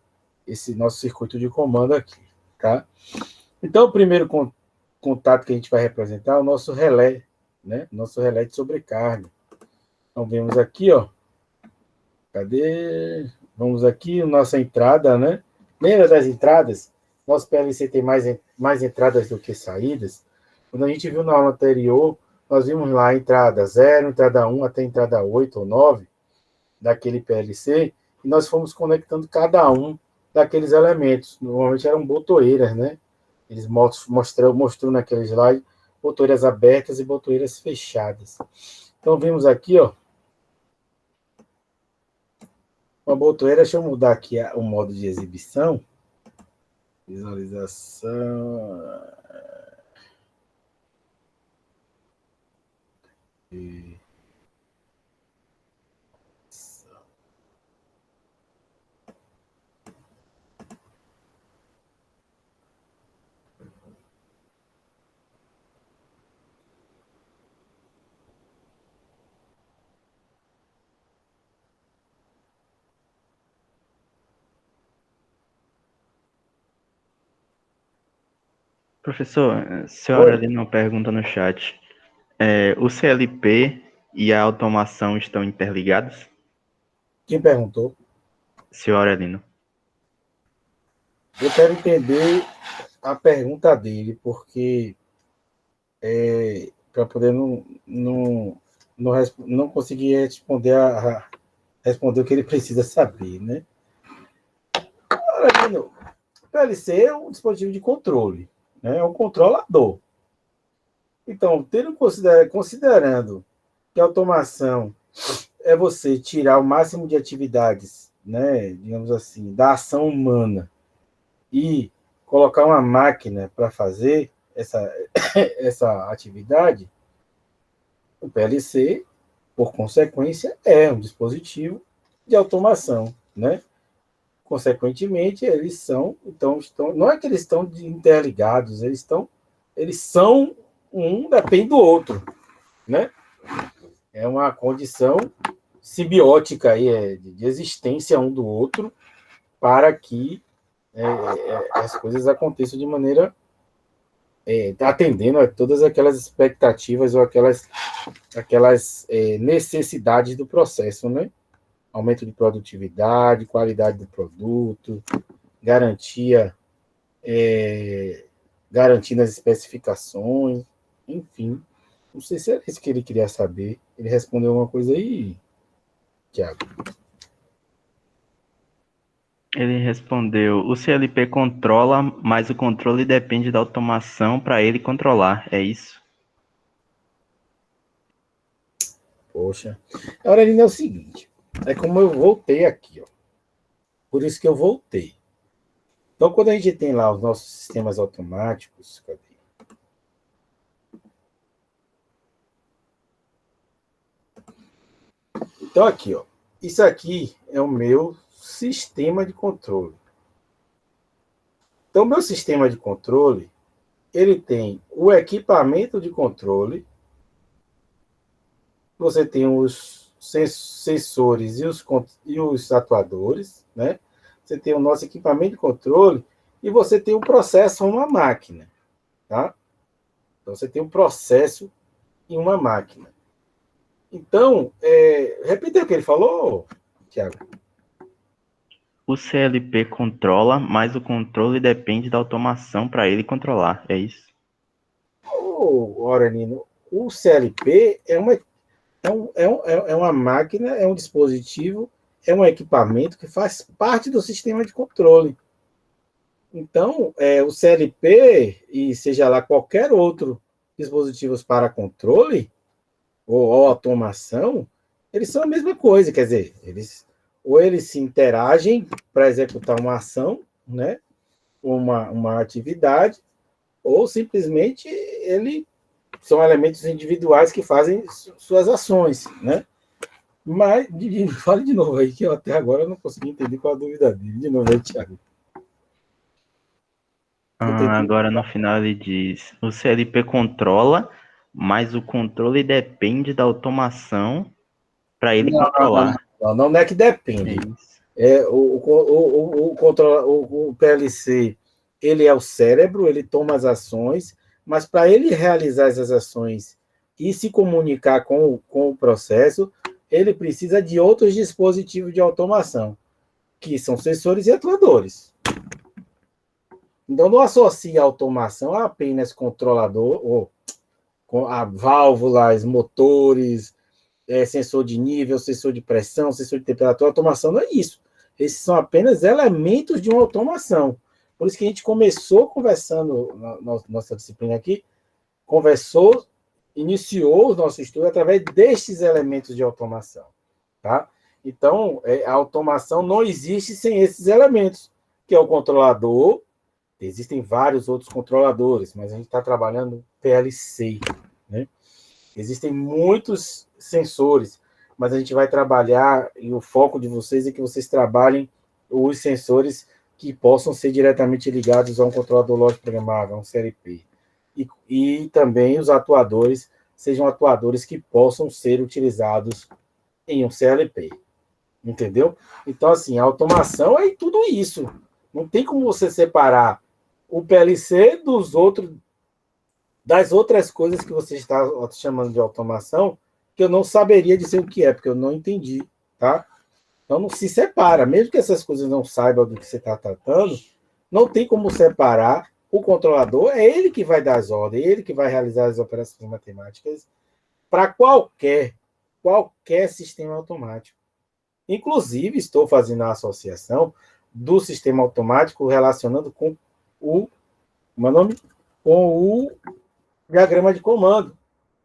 nosso circuito de comando aqui, tá? Então, o primeiro contato que a gente vai representar é o nosso relé, né? Nosso relé de sobrecarga. Então, vemos aqui, ó. Cadê? Vamos aqui, nossa entrada, né? Lembra das entradas? Nosso PLC tem mais entradas do que saídas. Quando a gente viu na aula anterior, nós vimos lá a entrada 0, entrada 1 até a entrada 8 ou 9 daquele PLC, e nós fomos conectando cada um daqueles elementos. Normalmente eram botoeiras, né? Eles mostrou naquele slide botoeiras abertas e botoeiras fechadas. Então, vimos aqui, ó, uma botoeira. Deixa eu mudar aqui o modo de exibição. Visualização. Professor, a senhora ali não pergunta no chat. O CLP e a automação estão interligados? Quem perguntou? Senhora Aurelino. Eu quero entender a pergunta dele, porque para poder não conseguir responder o que ele precisa saber, né? Aurelino, o PLC é um dispositivo de controle, né? É um controlador. Então, considerando que a automação é você tirar o máximo de atividades, né, digamos assim, da ação humana e colocar uma máquina para fazer essa atividade, o PLC, por consequência, é um dispositivo de automação, né? Consequentemente, eles não é que eles estão interligados, eles são depende do outro, né? É uma condição simbiótica aí, de existência um do outro para que as coisas aconteçam de maneira atendendo a todas aquelas expectativas ou aquelas necessidades do processo, né? Aumento de produtividade, qualidade do produto, garantindo as especificações, enfim. Não sei se é isso que ele queria saber. Ele respondeu uma coisa aí, Tiago. Ele respondeu: o CLP controla, mas o controle depende da automação para ele controlar. É isso? Poxa. A Aurelina é o seguinte. É como eu voltei aqui, ó. Por isso que eu voltei. Então, quando a gente tem lá os nossos sistemas automáticos, cadê? Então, aqui, ó. Isso aqui é o meu sistema de controle. Então, o meu sistema de controle, ele tem o equipamento de controle, você tem os sensores e os atuadores, né? Você tem o nosso equipamento de controle e você tem o processo em uma máquina, tá? Então, você tem um processo em uma máquina. Então, repita o que ele falou, Tiago. O CLP controla, mas o controle depende da automação para ele controlar, é isso? Oranino, o CLP é uma máquina, é um dispositivo, é um equipamento que faz parte do sistema de controle. Então, o CLP, e seja lá qualquer outro dispositivos para controle ou automação, eles são a mesma coisa, quer dizer, eles se interagem para executar uma ação, né, uma atividade, ou simplesmente são elementos individuais que fazem suas ações, né? Mas, fale de novo aí, que eu até agora não consegui entender qual a dúvida dele. De novo aí, Thiago. Agora no final ele diz: o CLP controla, mas o controle depende da automação para ele controlar. Não é que depende. O PLC, ele é o cérebro, ele toma as ações, mas para ele realizar essas ações e se comunicar com o processo, ele precisa de outros dispositivos de automação, que são sensores e atuadores. Então, não associa a automação a apenas controlador, ou com a válvulas, motores, sensor de nível, sensor de pressão, sensor de temperatura. Automação não é isso. Esses são apenas elementos de uma automação. Por isso que a gente começou conversando, na nossa disciplina aqui, iniciou o nosso estudo através destes elementos de automação. Tá? Então, a automação não existe sem esses elementos, que é o controlador. Existem vários outros controladores, mas a gente está trabalhando PLC, né? Existem muitos sensores, mas a gente vai trabalhar, e o foco de vocês é que vocês trabalhem os sensores que possam ser diretamente ligados a um controlador lógico programável, a um CLP. E também os atuadores sejam atuadores que possam ser utilizados em um CLP. Entendeu? Então, assim, a automação é tudo isso. Não tem como você separar o PLC das outras coisas que você está chamando de automação, que eu não saberia dizer o que é, porque eu não entendi, tá? Então não se separa, mesmo que essas coisas não saibam do que você está tratando, não tem como separar o controlador, é ele que vai dar as ordens, é ele que vai realizar as operações matemáticas para qualquer sistema automático. Inclusive, estou fazendo a associação do sistema automático relacionando com com o diagrama de comando.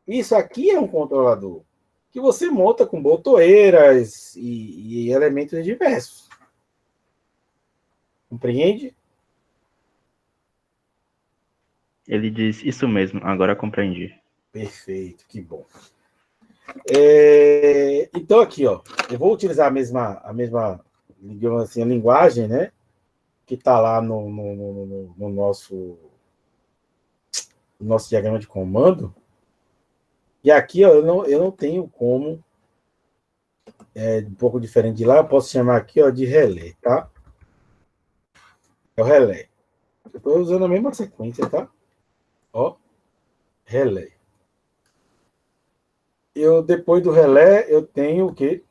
Isso aqui é um controlador que você monta com botoeiras e elementos diversos. Compreende? Ele diz: isso mesmo, agora compreendi. Perfeito, que bom. Então, aqui, ó, eu vou utilizar a mesma digamos assim, a linguagem, né? Que está lá no nosso diagrama de comando. E aqui, ó, eu não tenho como, um pouco diferente de lá, eu posso chamar aqui, ó, de relé, tá? É o relé. Eu estou usando a mesma sequência, tá? Ó, relé. Depois do relé, eu tenho o quê?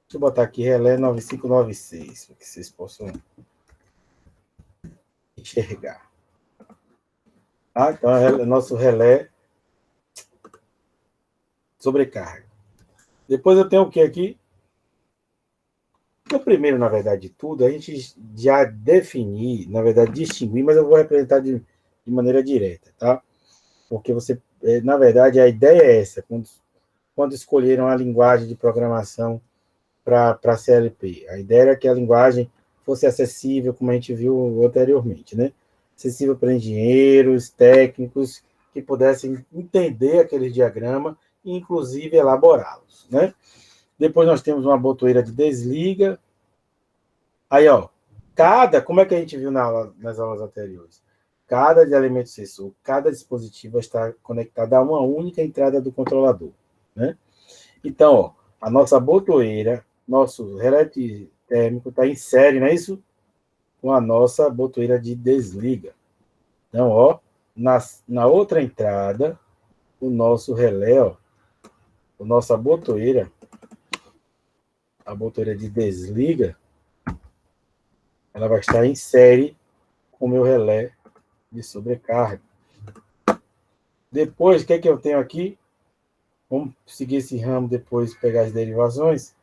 Deixa eu botar aqui relé 9596, para que vocês possam enxergar. Tá? Então, nosso relé sobrecarga. Depois eu tenho o que aqui? No primeiro, na verdade, de tudo, a gente já definir, na verdade, distinguir, mas eu vou representar de maneira direta, tá? Porque na verdade, a ideia é essa, quando escolheram a linguagem de programação para a CLP. A ideia era que a linguagem fosse acessível, como a gente viu anteriormente, né? Acessível para engenheiros, técnicos, que pudessem entender aquele diagrama e, inclusive, elaborá-los, né? Depois nós temos uma botoeira de desliga. Aí, ó, como é que a gente viu nas aulas anteriores? cada elemento sensor, cada dispositivo está conectado a uma única entrada do controlador, né? Então, ó, a nossa botoeira, nosso relé térmico está em série, não é isso? Com a nossa botoeira de desliga. Então, ó, na outra entrada, o nosso relé, ó, a nossa botoeira, a botoeira de desliga, ela vai estar em série com o meu relé de sobrecarga. Depois, o que é que eu tenho aqui? Vamos seguir esse ramo depois, pegar as derivações.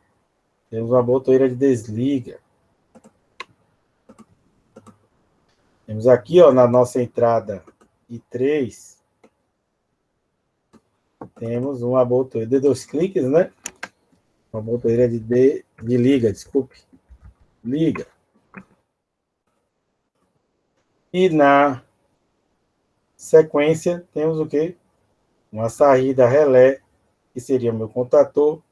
Temos uma botoeira de desliga. Temos aqui, ó, na nossa entrada I3, temos uma botoeira de 2 cliques, né? Uma botoeira de liga, desculpe. Liga. E na sequência, temos o quê? Uma saída relé, que seria o meu contator,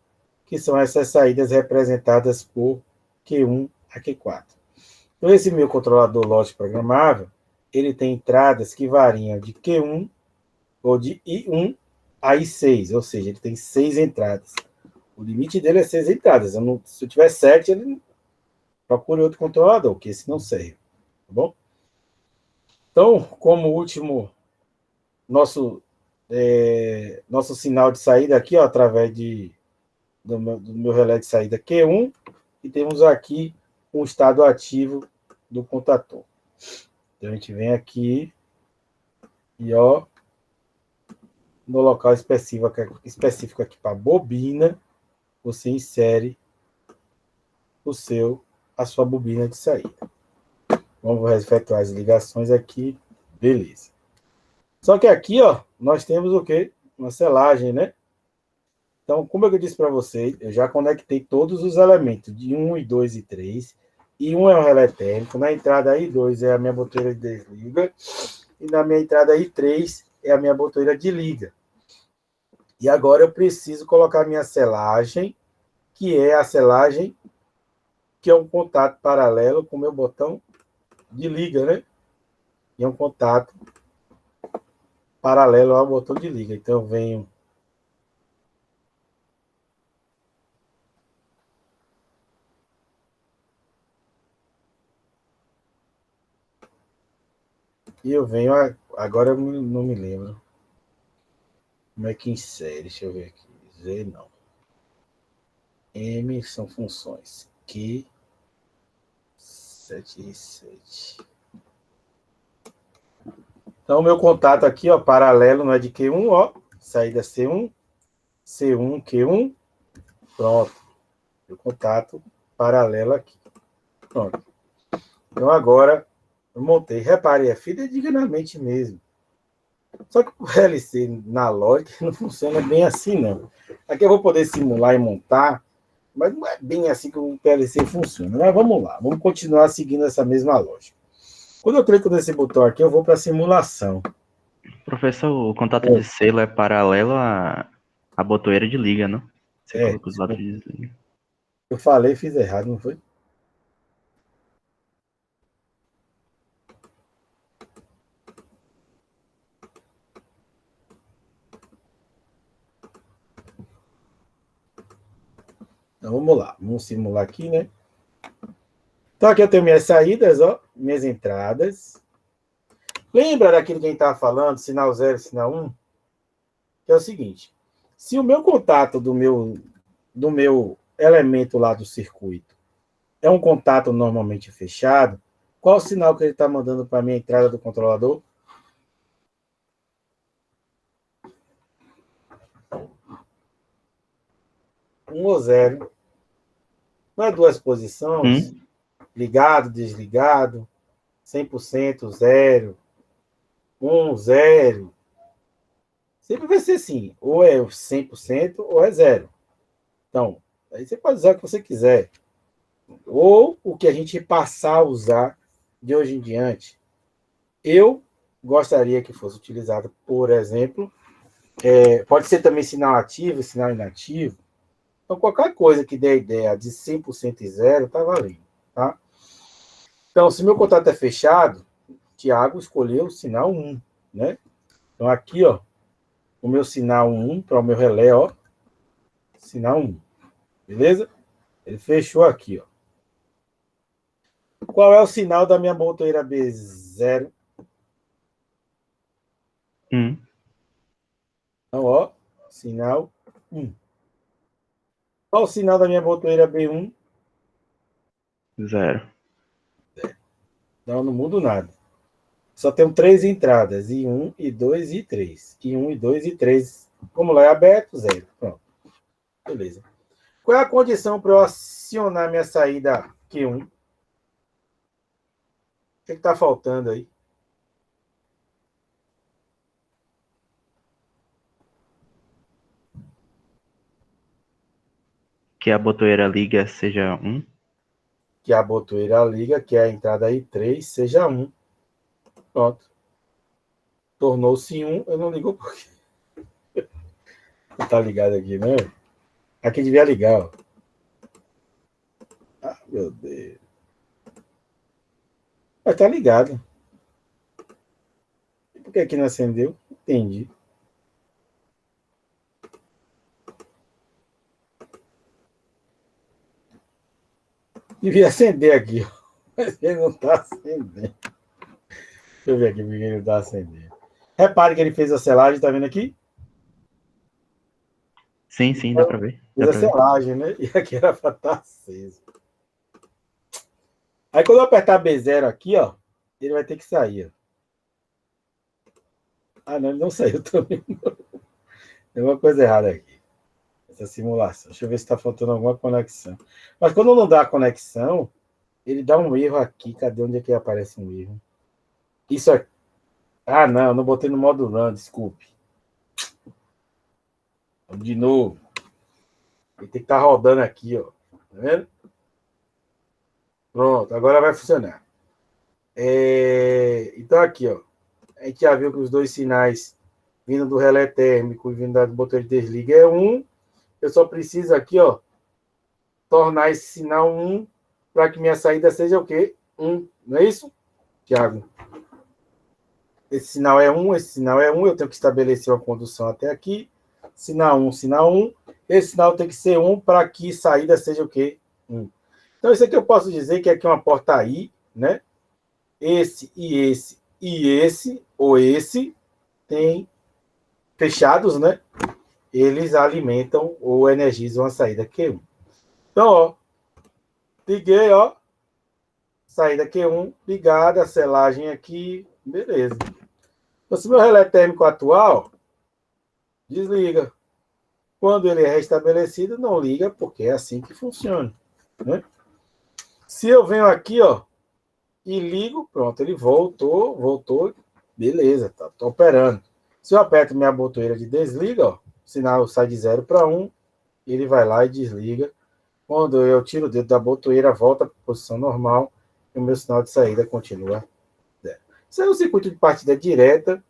que são essas saídas representadas por Q1 a Q4. Então, esse meu controlador lógico programável, ele tem entradas que variam de Q1 ou de I1 a I6, ou seja, ele tem 6 entradas. O limite dele é 6 entradas. Se eu tiver 7, ele procure outro controlador, que esse não serve. Tá bom? Então, como último, nosso sinal de saída aqui, ó, através do meu relé de saída Q1, e temos aqui um estado ativo do contator. Então, a gente vem aqui e, ó, no local específico aqui para bobina, você insere a sua bobina de saída. Vamos efetuar as ligações aqui. Beleza. Só que aqui, ó, nós temos o quê? Uma selagem, né? Então, como eu disse para vocês, eu já conectei todos os elementos de 1, e 2 e 3. E 1 é o relé térmico. Na entrada I2 é a minha botoeira de desliga. E na minha entrada I3 é a minha botoeira de liga. E agora eu preciso colocar minha selagem, que é a selagem que é um contato paralelo com o meu botão de liga, né? E é um contato paralelo ao botão de liga. Então, eu venho agora eu não me lembro como é que insere. Deixa eu ver aqui. Z não. M são funções. Q, 7 e 7. Então, o meu contato aqui, ó, paralelo, não é de Q1, ó. Saída C1, C1, Q1. Pronto. Meu contato paralelo aqui. Pronto. Então, agora, eu montei. Repare, é fidedignamente mesmo. Só que o VLC na lógica não funciona bem assim, não. Aqui eu vou poder simular e montar, mas não é bem assim que o PLC funciona. Mas vamos lá, vamos continuar seguindo essa mesma lógica. Quando eu clico nesse botão aqui, eu vou para a simulação. Professor, o contato de selo é paralelo à botoeira de liga, não? Você coloca os lados de desliga. Eu falei, fiz errado, não foi? Então, vamos lá. Vamos simular aqui, né? Então, aqui eu tenho minhas saídas, ó. Minhas entradas. Lembra daquilo que a gente estava falando, sinal 0 e sinal 1? Que é o seguinte. Se o meu contato do meu elemento lá do circuito é um contato normalmente fechado, qual o sinal que ele está mandando para a minha entrada do controlador? 1 ou 0. Não é duas posições? Ligado, desligado, 100%, 0, 1, 0. Sempre vai ser assim. Ou é 100% ou é 0. Então, aí você pode usar o que você quiser. Ou o que a gente passar a usar de hoje em diante. Eu gostaria que fosse utilizado, por exemplo, pode ser também sinal ativo, sinal inativo. Então, qualquer coisa que dê a ideia de 100% e 0, está valendo. Tá? Então, se meu contato é fechado, Tiago escolheu o sinal 1, né? Então, aqui, ó, o meu sinal 1 para o meu relé, ó, sinal 1, beleza? Ele fechou aqui, ó. Qual é o sinal da minha botoeira B0? Então, ó, sinal 1. Qual o sinal da minha botoeira B1? 0. Não, não mudo nada. Só tem 3 entradas, I1, I2 e I3. I1, I2 e I3. Como lá é aberto, 0. Pronto. Beleza. Qual é a condição para eu acionar minha saída Q1? O que está faltando aí? Que a botoeira liga seja 1. Que a botoeira liga, que a entrada I3 seja 1. Pronto. Tornou-se 1, eu não ligo por quê? Não tá ligado aqui, né? Aqui devia ligar, ó. Ah, meu Deus. Mas tá ligado. E por que aqui não acendeu? Entendi. Devia acender aqui, ó. Mas ele não tá acendendo. Deixa eu ver aqui porque ele não tá acendendo. Repare que ele fez a selagem, tá vendo aqui? Sim, dá para ver. Fez a selagem, né? E aqui era para estar aceso. Aí quando eu apertar B0 aqui, ó, ele vai ter que sair, ó. Ah, não, ele não saiu também. Tem uma coisa errada aqui. Essa simulação. Deixa eu ver se está faltando alguma conexão. Mas quando não dá a conexão, ele dá um erro aqui. Cadê onde é que aparece um erro? Isso aqui. Ah, não, não botei no modo run, desculpe. De novo. Ele tem que estar rodando aqui, ó. Tá vendo? Pronto, agora vai funcionar. Então, aqui, ó. A gente já viu que os dois sinais vindo do relé térmico e vindo da botoeira de desliga é 1. Eu só preciso aqui, ó, tornar esse sinal 1 para que minha saída seja o quê? 1. Não é isso, Tiago? Esse sinal é 1, esse sinal é 1. Eu tenho que estabelecer uma condução até aqui. Sinal 1, sinal 1. Esse sinal tem que ser 1 para que saída seja o quê? 1. Então, isso aqui eu posso dizer que aqui é uma porta I, né? Esse e esse e esse, ou esse, tem fechados, né? Eles alimentam ou energizam a saída Q1. Então, ó, liguei, ó, saída Q1, ligada, a selagem aqui, beleza. Então, se meu relé térmico atual, desliga. Quando ele é restabelecido, não liga, porque é assim que funciona, né? Se eu venho aqui, ó, e ligo, pronto, ele voltou, beleza, tá operando. Se eu aperto minha botoeira de desliga, ó, o sinal sai de 0 para 1, ele vai lá e desliga. Quando eu tiro o dedo da botoeira, volta para a posição normal e o meu sinal de saída continua 0. Isso é um circuito de partida direta,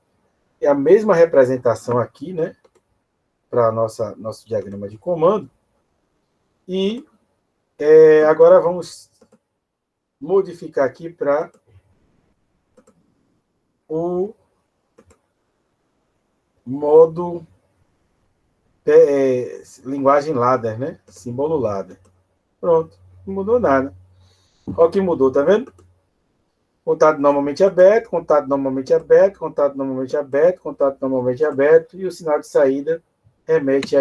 é a mesma representação aqui, né, para nosso diagrama de comando. E agora vamos modificar aqui para o modo linguagem ladder, né? Símbolo ladder. Pronto, não mudou nada. Olha o que mudou, tá vendo? Contato normalmente aberto, contato normalmente aberto, contato normalmente aberto, contato normalmente aberto, e o sinal de saída remete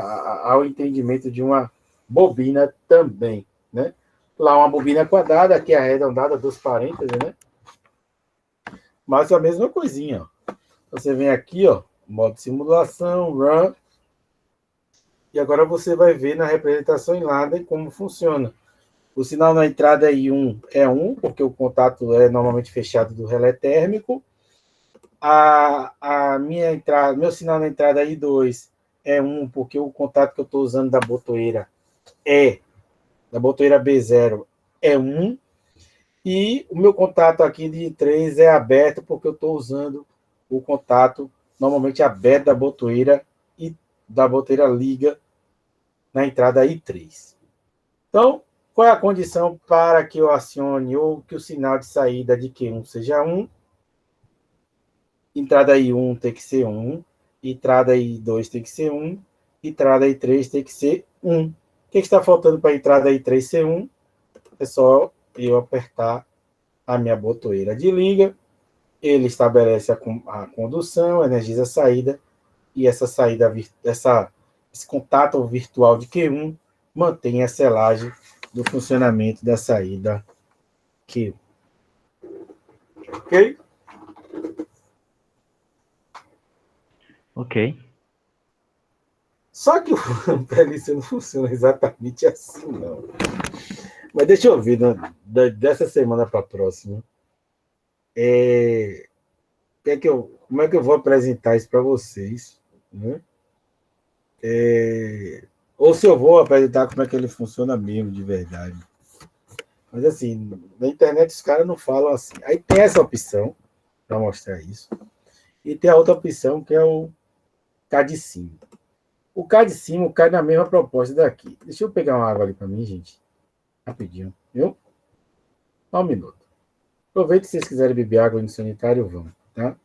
ao entendimento de uma bobina também, né? Lá uma bobina quadrada, aqui arredondada, dos parênteses, né? Mas é a mesma coisinha, ó. Você vem aqui, ó, modo simulação, run, e agora você vai ver na representação em ladder como funciona. O sinal na entrada I1 é 1, porque o contato é normalmente fechado do relé térmico. Meu sinal na entrada I2 é 1, porque o contato que eu estou usando da botoeira B0 é 1. E o meu contato aqui de I3 é aberto, porque eu estou usando o contato normalmente aberto da botoeira e da botoeira liga na entrada I3. Então, Qual é a condição para que eu acione ou que o sinal de saída de Q1 seja 1? Entrada I1 tem que ser 1, entrada I2 tem que ser 1, entrada I3 tem que ser 1. O que está faltando para a entrada I3 ser 1? É só eu apertar a minha botoeira de liga, ele estabelece a condução, energiza a saída, e essa saída, esse contato virtual de Q1 mantém a selagem do funcionamento da saída Q1. Ok? Ok. Só que o PLC não funciona exatamente assim, não. Mas deixa eu ver, né? Dessa semana para a próxima. Como é que eu vou apresentar isso para vocês? Né? Ou se eu vou apresentar como é que ele funciona mesmo, de verdade. Mas assim, na internet os caras não falam assim. Aí tem essa opção para mostrar isso. E tem a outra opção que é o K de cima. O K de cima cai na mesma proposta daqui. Deixa eu pegar uma água ali para mim, gente. Rapidinho, viu? Só um minuto. Aproveite, se vocês quiserem beber água no sanitário, vão, tá?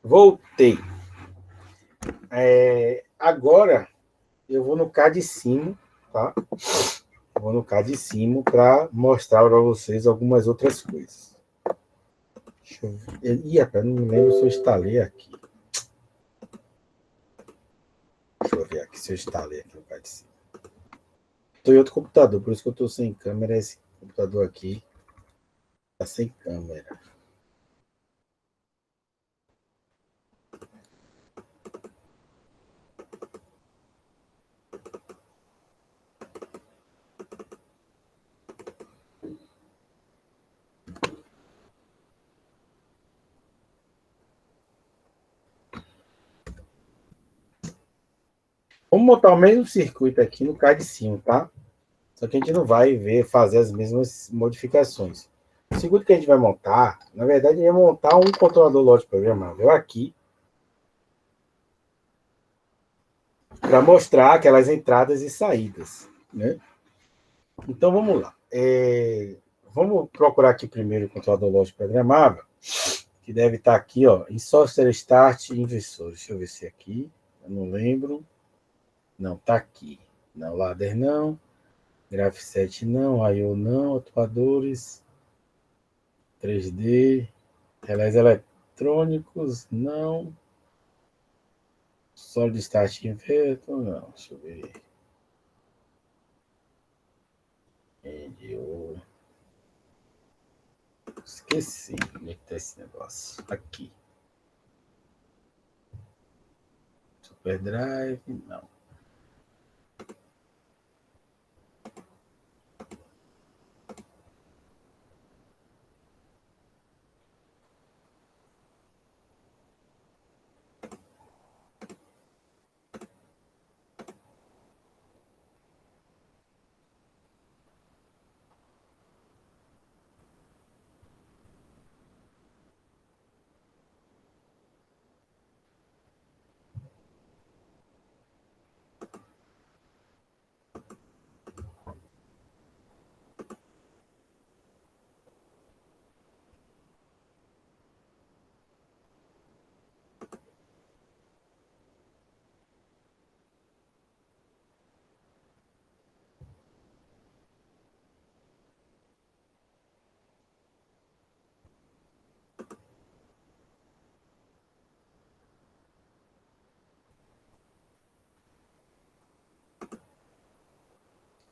Voltei. Agora eu vou no K de cima, tá? Vou no K de cima para mostrar para vocês algumas outras coisas. Deixa eu ver. Ih, rapaz, não me lembro se eu instalei aqui. Deixa eu ver aqui se eu instalei aqui no K de cima. Estou em outro computador, por isso que eu estou sem câmera. Esse computador aqui está sem câmera. Vamos montar o mesmo circuito aqui no K de cima, tá? Só que a gente não vai fazer as mesmas modificações. O circuito que a gente vai montar, na verdade, a gente vai montar um controlador lógico programável aqui para mostrar aquelas entradas e saídas, né? Então, vamos lá. Vamos procurar aqui primeiro o controlador lógico programável, que deve estar aqui, ó, em Software Start Inversor. Deixa eu ver se é aqui. Eu não lembro. Não, tá aqui. Não, ladder não. Graph7 não. I/O não. Atuadores. 3D. Relés eletrônicos não. Solid Start Inverter, não, deixa eu ver. Esqueci onde é que tá esse negócio. Aqui. Superdrive, não.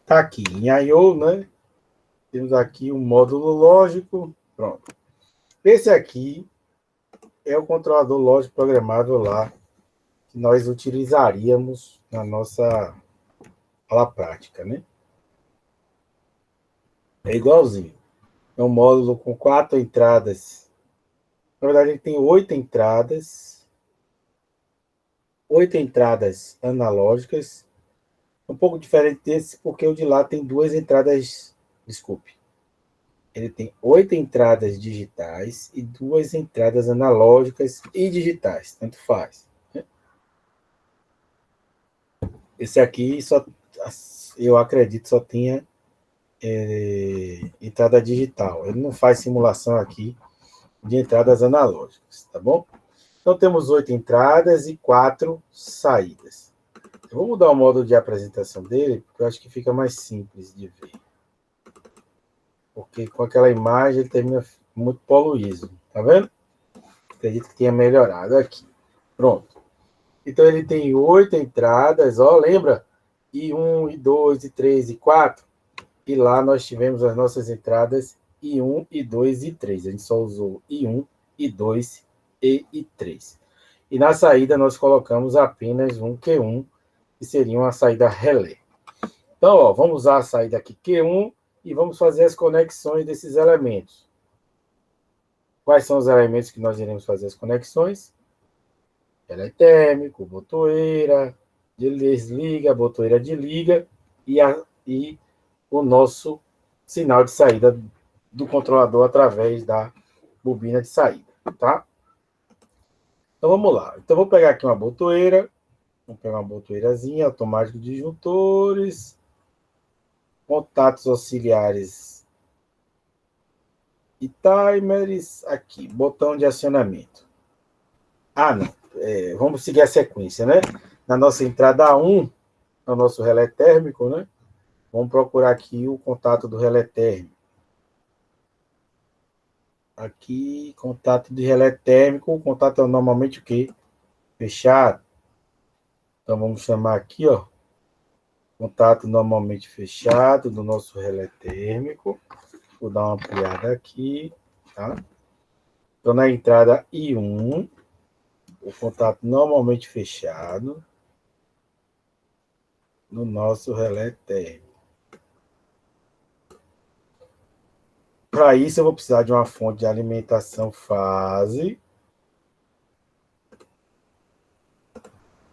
Tá aqui em I/O, né? Temos aqui um módulo lógico. Pronto. Esse aqui é o controlador lógico programável lá que nós utilizaríamos na nossa aula prática, né? É igualzinho. É um módulo com 4 entradas. Na verdade, ele tem 8 entradas analógicas. Um pouco diferente desse, porque o de lá tem 2 entradas. Desculpe. Ele tem 8 entradas digitais e 2 entradas analógicas e digitais, tanto faz. Né? Esse aqui só, eu acredito, só tinha entrada digital. Ele não faz simulação aqui de entradas analógicas, tá bom? Então temos 8 entradas e 4 saídas. Eu vou mudar o modo de apresentação dele, porque eu acho que fica mais simples de ver. Porque com aquela imagem ele termina muito poluído, tá vendo? Acredito que tenha melhorado aqui. Pronto. Então ele tem 8 entradas, ó, lembra? I1, I2, I3, I4. E lá nós tivemos as nossas entradas I1, I2 e I3. A gente só usou I1, I2 e I3. E na saída nós colocamos apenas um Q1, que seria uma saída relé. Então, ó, vamos usar a saída aqui Q1 e vamos fazer as conexões desses elementos. Quais são os elementos que nós iremos fazer as conexões? Relé térmico, botoeira, desliga, botoeira de liga e o nosso sinal de saída do controlador através da bobina de saída, tá? Então vamos lá. Então vou pegar aqui uma botoeira, vou pegar uma botoeirazinha, automático de disjuntores, contatos auxiliares e timers, aqui, botão de acionamento. Ah, não. Vamos seguir a sequência, né? Na nossa entrada 1, no nosso relé térmico, né? Vamos procurar aqui o contato do relé térmico. Aqui, contato de relé térmico. O contato é normalmente o quê? Fechado. Então, vamos chamar aqui, ó. Contato normalmente fechado do nosso relé térmico. Vou dar uma ampliada aqui, tá? Então, na entrada I1, o contato normalmente fechado no nosso relé térmico. Para isso, eu vou precisar de uma fonte de alimentação fase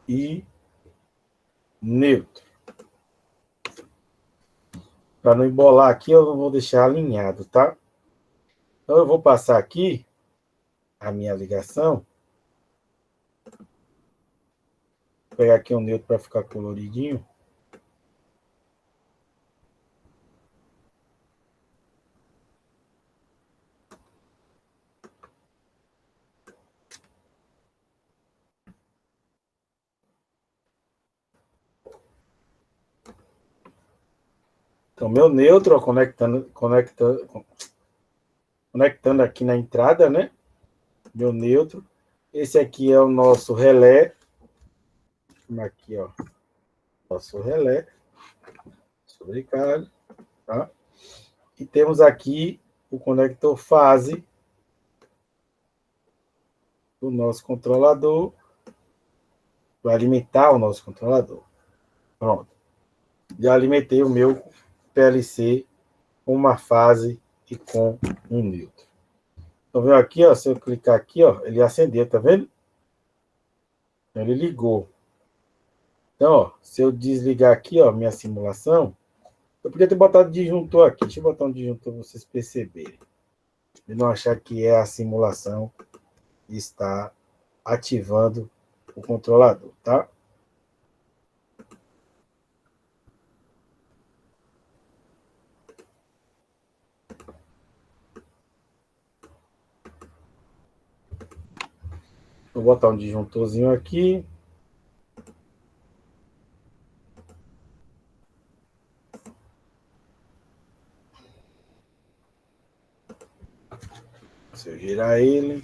e neutro. Para não embolar aqui, eu vou deixar alinhado, tá? Então, eu vou passar aqui a minha ligação. Vou pegar aqui um neutro para ficar coloridinho. Então, meu neutro, ó, conectando aqui na entrada, né? Meu neutro. Esse aqui é o nosso relé. confirmar aqui, ó, nosso relé, sobrecarga, tá? E temos aqui o conector fase do nosso controlador, para alimentar o nosso controlador. Pronto. Já alimentei o meu PLC com uma fase e com um newton. Então, vendo aqui, ó, se eu clicar aqui, ó, ele acendeu, tá vendo? Então, ele ligou. Então, ó, se eu desligar aqui, ó, minha simulação, eu podia ter botado disjuntor aqui. Deixa eu botar um disjuntor para vocês perceberem. E não achar que é a simulação que está ativando o controlador, tá? Vou botar um disjuntorzinho aqui. Se eu girar ele.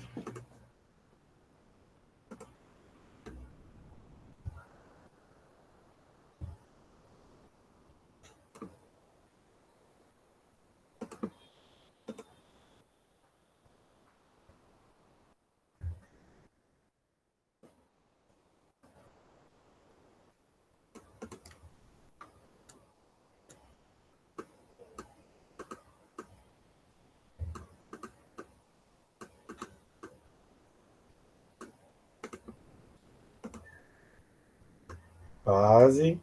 Fase.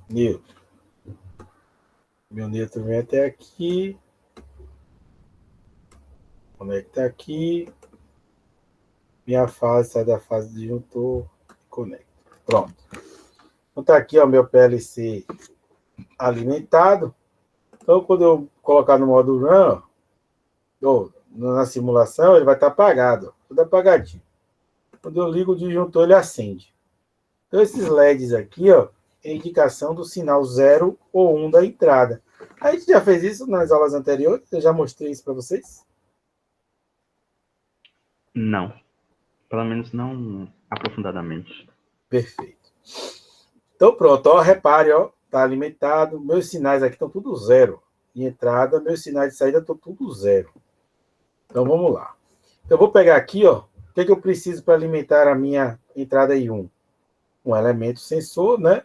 Newton. Meu Newton vem até aqui. Conecta aqui. Minha fase sai da fase de disjuntor. Conecta. Pronto. Então tá aqui, ó, meu PLC alimentado. Então, quando eu colocar no modo run, ou na simulação, ele vai estar apagado. Tudo apagadinho. Quando eu ligo o disjuntor, ele acende. Então, esses LEDs aqui, ó, é indicação do sinal 0 ou 1 da entrada. A gente já fez isso nas aulas anteriores? Eu já mostrei isso para vocês? Não. Pelo menos não aprofundadamente. Perfeito. Então, pronto, ó, repare, ó, tá alimentado. Meus sinais aqui estão tudo zero. De entrada, meus sinais de saída estão tudo zero. Então, vamos lá. Eu vou pegar aqui, ó, o que eu preciso para alimentar a minha entrada I1? Um elemento sensor, né?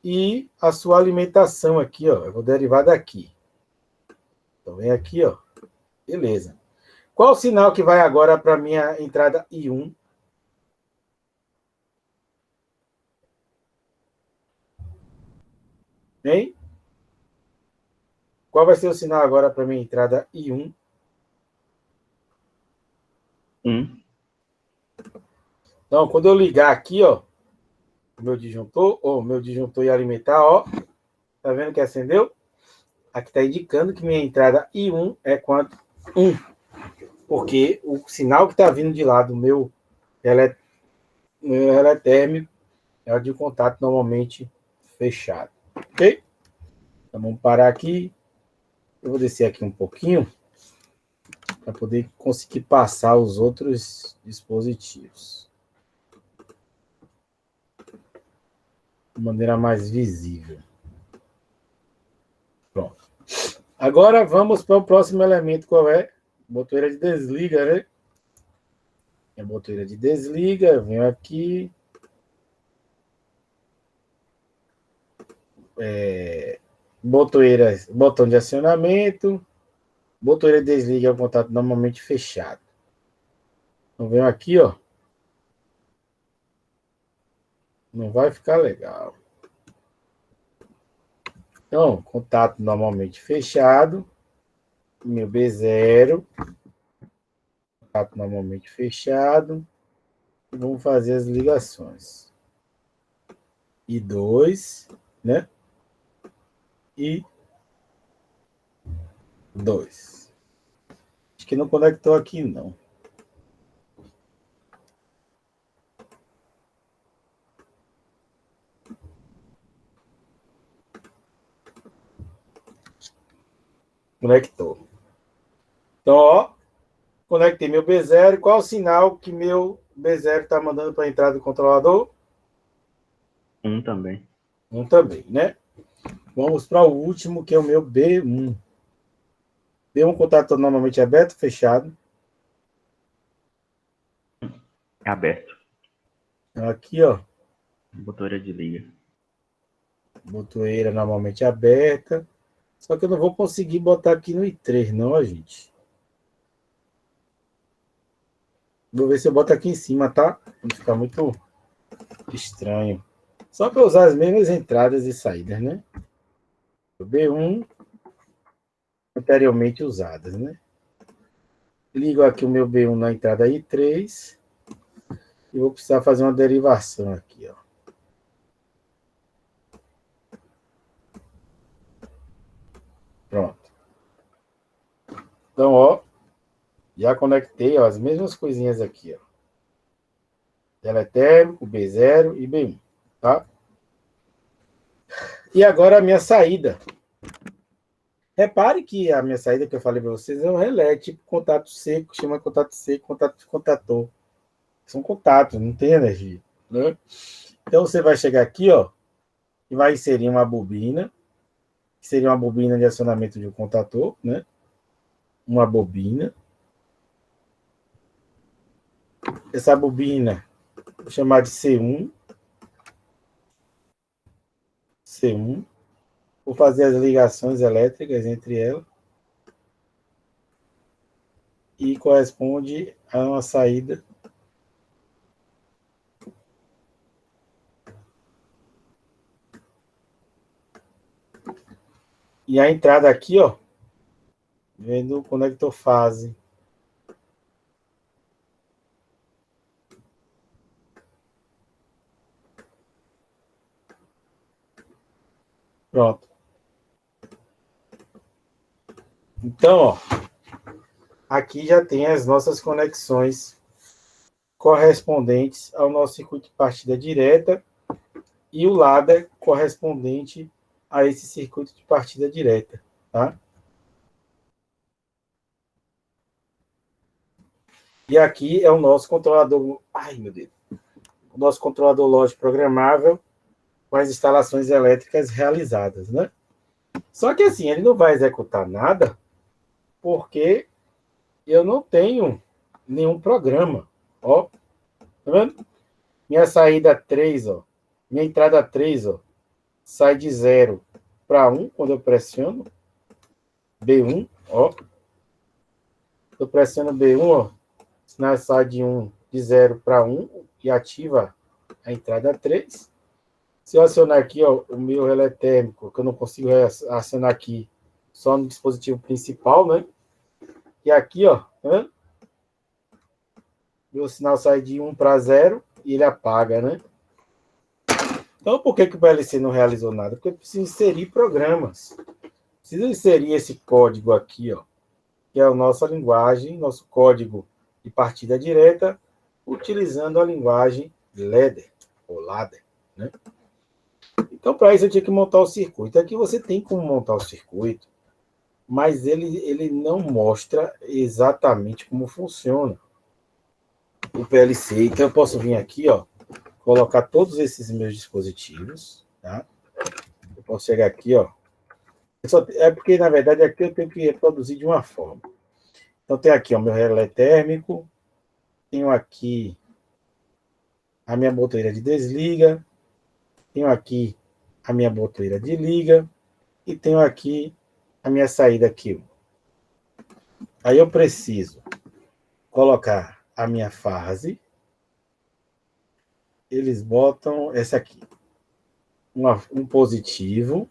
E a sua alimentação aqui, ó, eu vou derivar daqui. Então, vem aqui, ó. Beleza. Qual o sinal que vai agora para a minha entrada I1? Hein? Qual vai ser o sinal agora para a minha entrada I1? 1. Então, quando eu ligar aqui, ó, meu disjuntor ia alimentar, ó. Tá vendo que acendeu? Aqui está indicando que minha entrada I1 é quanto? 1. Porque o sinal que está vindo de lá do meu relé térmico é o de contato normalmente fechado. Ok? Então vamos parar aqui. Eu vou descer aqui um pouquinho para poder conseguir passar os outros dispositivos de maneira mais visível. Pronto. Agora vamos para o próximo elemento, qual é? Botoeira de desliga, né? A botoeira de desliga, eu venho aqui. Botoeira, botão de acionamento. Botoeira de desliga é o contato normalmente fechado. Então venho aqui, ó. Não vai ficar legal. Então, contato normalmente fechado. Meu B0. Contato normalmente fechado. E vamos fazer as ligações. I2, né? E 2. Acho que não conectou aqui, não. Conectou. Então, ó, conectei meu B0. Qual o sinal que meu B0 está mandando para a entrada do controlador? 1 também. 1 também, né? Vamos para o último, que é o meu B1. B1 contato normalmente aberto, fechado. É aberto. Aqui, ó. Botoeira de liga. Botoeira normalmente aberta. Só que eu não vou conseguir botar aqui no I3, não, gente. Vou ver se eu boto aqui em cima, tá? Não ficar muito estranho. Só para usar as mesmas entradas e saídas, né? O B1 anteriormente usadas, né? Ligo aqui o meu B1 na entrada I3 e vou precisar fazer uma derivação aqui, ó. Pronto. Então, ó, já conectei, ó, as mesmas coisinhas aqui, ó. Teletérmico, B0 e B1, tá? E agora a minha saída. Repare que a minha saída que eu falei para vocês é um relé, tipo contato seco, chama contato seco, contato de contator. São contatos, não tem energia, né? Então você vai chegar aqui, ó, e vai inserir uma bobina, que seria uma bobina de acionamento de um contator, né? Uma bobina. Essa bobina, vou chamar de C1. C1. Vou fazer as ligações elétricas entre elas. E corresponde a uma saída e a entrada aqui, ó, vendo o conector fase. Pronto. Então, ó, aqui já tem as nossas conexões correspondentes ao nosso circuito de partida direta e o ladder correspondente a esse circuito de partida direta, tá? E aqui é o nosso controlador, ai meu Deus, o nosso controlador lógico programável com as instalações elétricas realizadas, né? Só que assim, ele não vai executar nada porque eu não tenho nenhum programa, ó, tá vendo? Minha saída 3, ó, minha entrada 3, ó, sai de 0 para 1 quando eu pressiono B1, ó. Eu pressiono B1, ó, sinal sai de 0 para 1 e ativa a entrada 3. Se eu acionar aqui, ó, o meu relé térmico, que eu não consigo acionar aqui só no dispositivo principal, né? E aqui, ó, né? Meu sinal sai de 1 para 0 e ele apaga, né? Então, por que o PLC não realizou nada? Porque eu preciso inserir programas. Preciso inserir esse código aqui, ó, que é a nossa linguagem, nosso código de partida direta, utilizando a linguagem ladder, ou ladder, né? Então, para isso, eu tinha que montar o circuito. Aqui você tem como montar o circuito, mas ele não mostra exatamente como funciona o PLC. Então, eu posso vir aqui, ó, colocar todos esses meus dispositivos, tá? Eu posso chegar aqui, ó. É porque, na verdade, aqui eu tenho que reproduzir de uma forma. Então, tem aqui o meu relé térmico, tenho aqui a minha botoeira de desliga, tenho aqui a minha botoeira de liga e tenho aqui a minha saída aqui. Aí eu preciso colocar a minha fase. Eles botam essa aqui, um positivo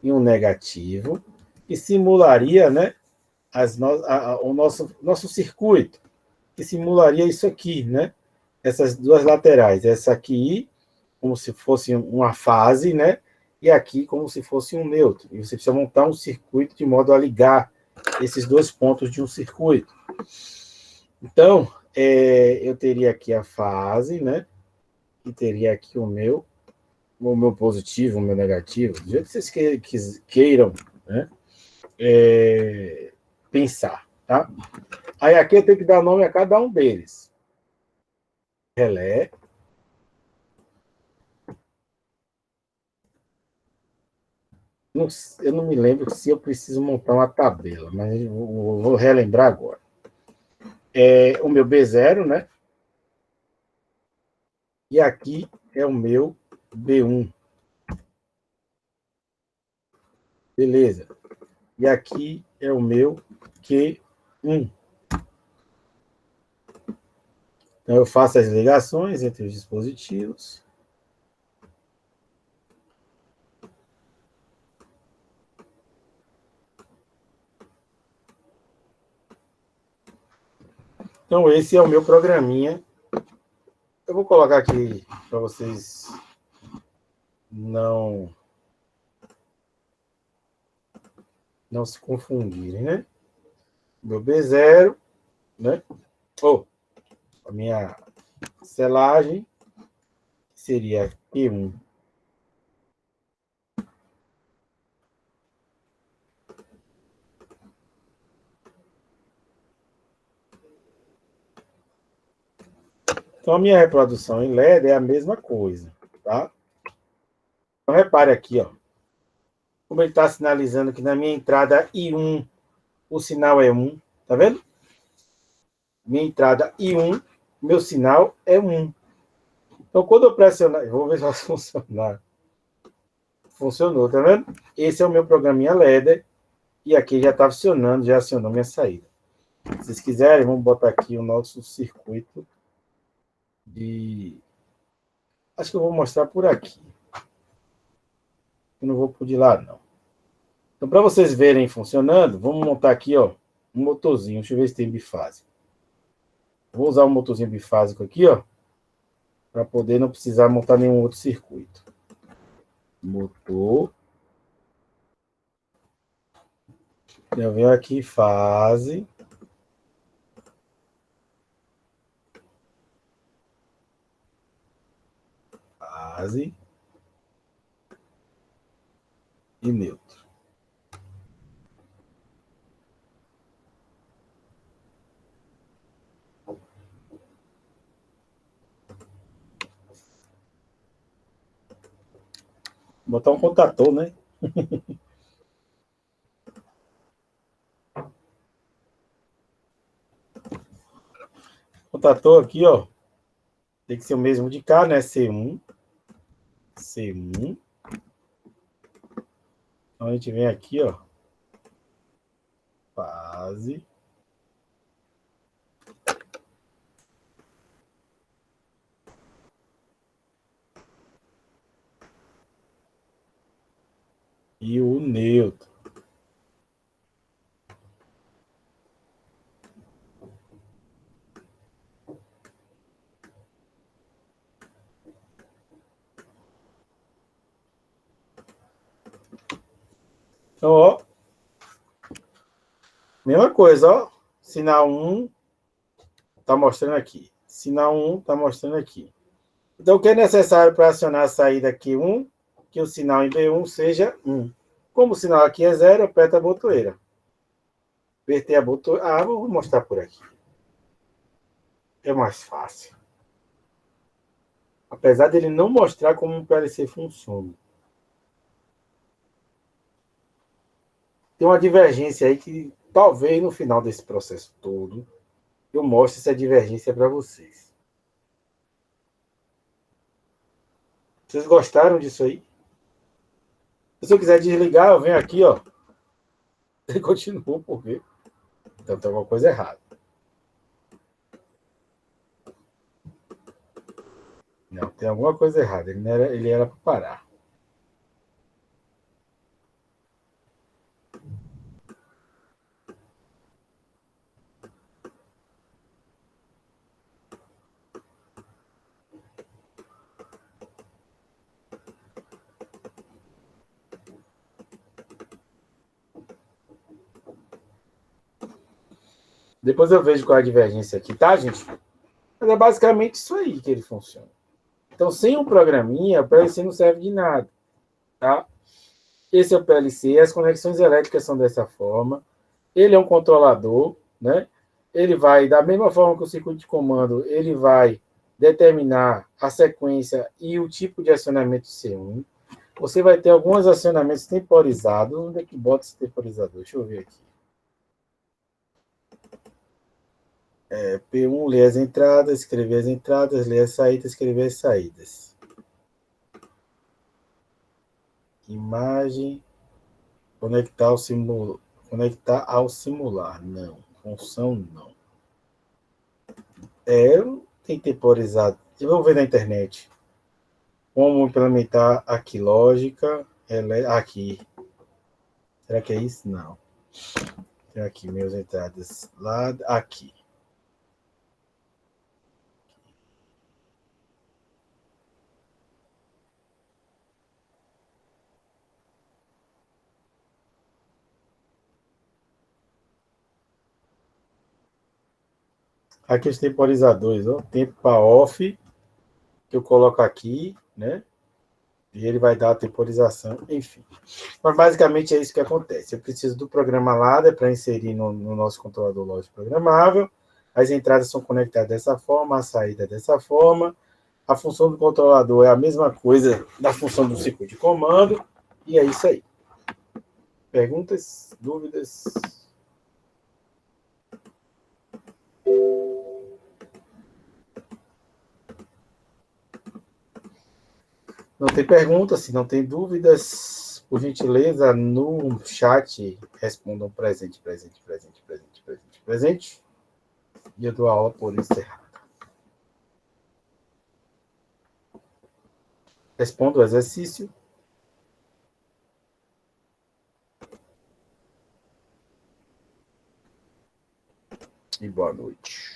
e um negativo, que simularia, né, o nosso circuito, que simularia isso aqui, né? Essas duas laterais, essa aqui como se fosse uma fase, né? E aqui como se fosse um neutro. E você precisa montar um circuito de modo a ligar esses dois pontos de um circuito. Então, eu teria aqui a fase, né? E teria aqui o meu positivo, o meu negativo, do jeito que vocês queiram, né? Pensar, tá? Aí aqui eu tenho que dar nome a cada um deles. relé. Eu não me lembro se eu preciso montar uma tabela, mas vou relembrar agora. É o meu B0, né? E aqui é o meu B1. Beleza. E aqui é o meu Q1. Então, eu faço as ligações entre os dispositivos. Então, esse é o meu programinha. Eu vou colocar aqui para vocês não se confundirem, né? Meu B0, né? A minha selagem seria Q1. Então, a minha reprodução em LED é a mesma coisa, tá? Então, repare aqui, ó. Como ele está sinalizando que na minha entrada I1, o sinal é 1, tá vendo? Minha entrada I1, meu sinal é 1. Então, quando eu pressionar, vou ver se vai funcionar. Funcionou, tá vendo? Esse é o meu programinha LED, e aqui já está funcionando, já acionou minha saída. Se vocês quiserem, vamos botar aqui o nosso circuito de... Acho que eu vou mostrar por aqui. Eu não vou por de lá, não. Então, para vocês verem funcionando, vamos montar aqui, ó, um motorzinho. Deixa eu ver se tem bifásico. Vou usar um motorzinho bifásico aqui, ó, para poder não precisar montar nenhum outro circuito. Motor. Eu venho aqui, fase. Fase. E neutro. Vou botar um contator, né? Contator aqui, ó. Tem que ser o mesmo de cá, né? C1. C1. Então, a gente vem aqui, ó. Fase. E o neutro. Então, ó. Mesma coisa, ó. Sinal 1 está mostrando aqui. Sinal 1 está mostrando aqui. Então, o que é necessário para acionar a saída Q1? Que o sinal em B1 seja 1. Como o sinal aqui é 0, aperta a botoeira. Apertei a botoeira. Ah, vou mostrar por aqui. É mais fácil. Apesar dele não mostrar como um PLC funciona. Tem uma divergência aí que talvez no final desse processo todo eu mostre essa divergência para vocês. Vocês gostaram disso aí? Se eu quiser desligar, eu venho aqui, ó. E continuo, por quê? Então tem alguma coisa errada. Não, tem alguma coisa errada. Ele era para parar. Depois eu vejo qual é a divergência aqui, tá, gente? Mas é basicamente isso aí que ele funciona. Então, sem um programinha, o PLC não serve de nada, tá? Esse é o PLC, as conexões elétricas são dessa forma. Ele é um controlador, né? Ele vai, da mesma forma que o circuito de comando, ele vai determinar a sequência e o tipo de acionamento C1. Você vai ter alguns acionamentos temporizados. Onde é que bota esse temporizador? Deixa eu ver aqui. P1, ler as entradas, escrever as entradas, ler as saídas, escrever as saídas. Imagem, conectar ao simular. Não. Função, não. Tem temporizado. Eu vou ver na internet. Como implementar aqui lógica. Aqui. Será que é isso? Não. Tem aqui minhas entradas. Lá, aqui. Aqui os temporizadores, ó. Tempo para off, que eu coloco aqui, né? E ele vai dar a temporização, enfim. Mas basicamente é isso que acontece. Eu preciso do programa ladder para inserir no nosso controlador lógico programável. As entradas são conectadas dessa forma, a saída dessa forma. A função do controlador é a mesma coisa da função do ciclo de comando. E é isso aí. Perguntas? Dúvidas? Não tem perguntas, se não tem dúvidas, por gentileza, no chat respondam presente, presente, presente, presente, presente, presente. E eu dou a aula por encerrada. Respondo o exercício. E boa noite.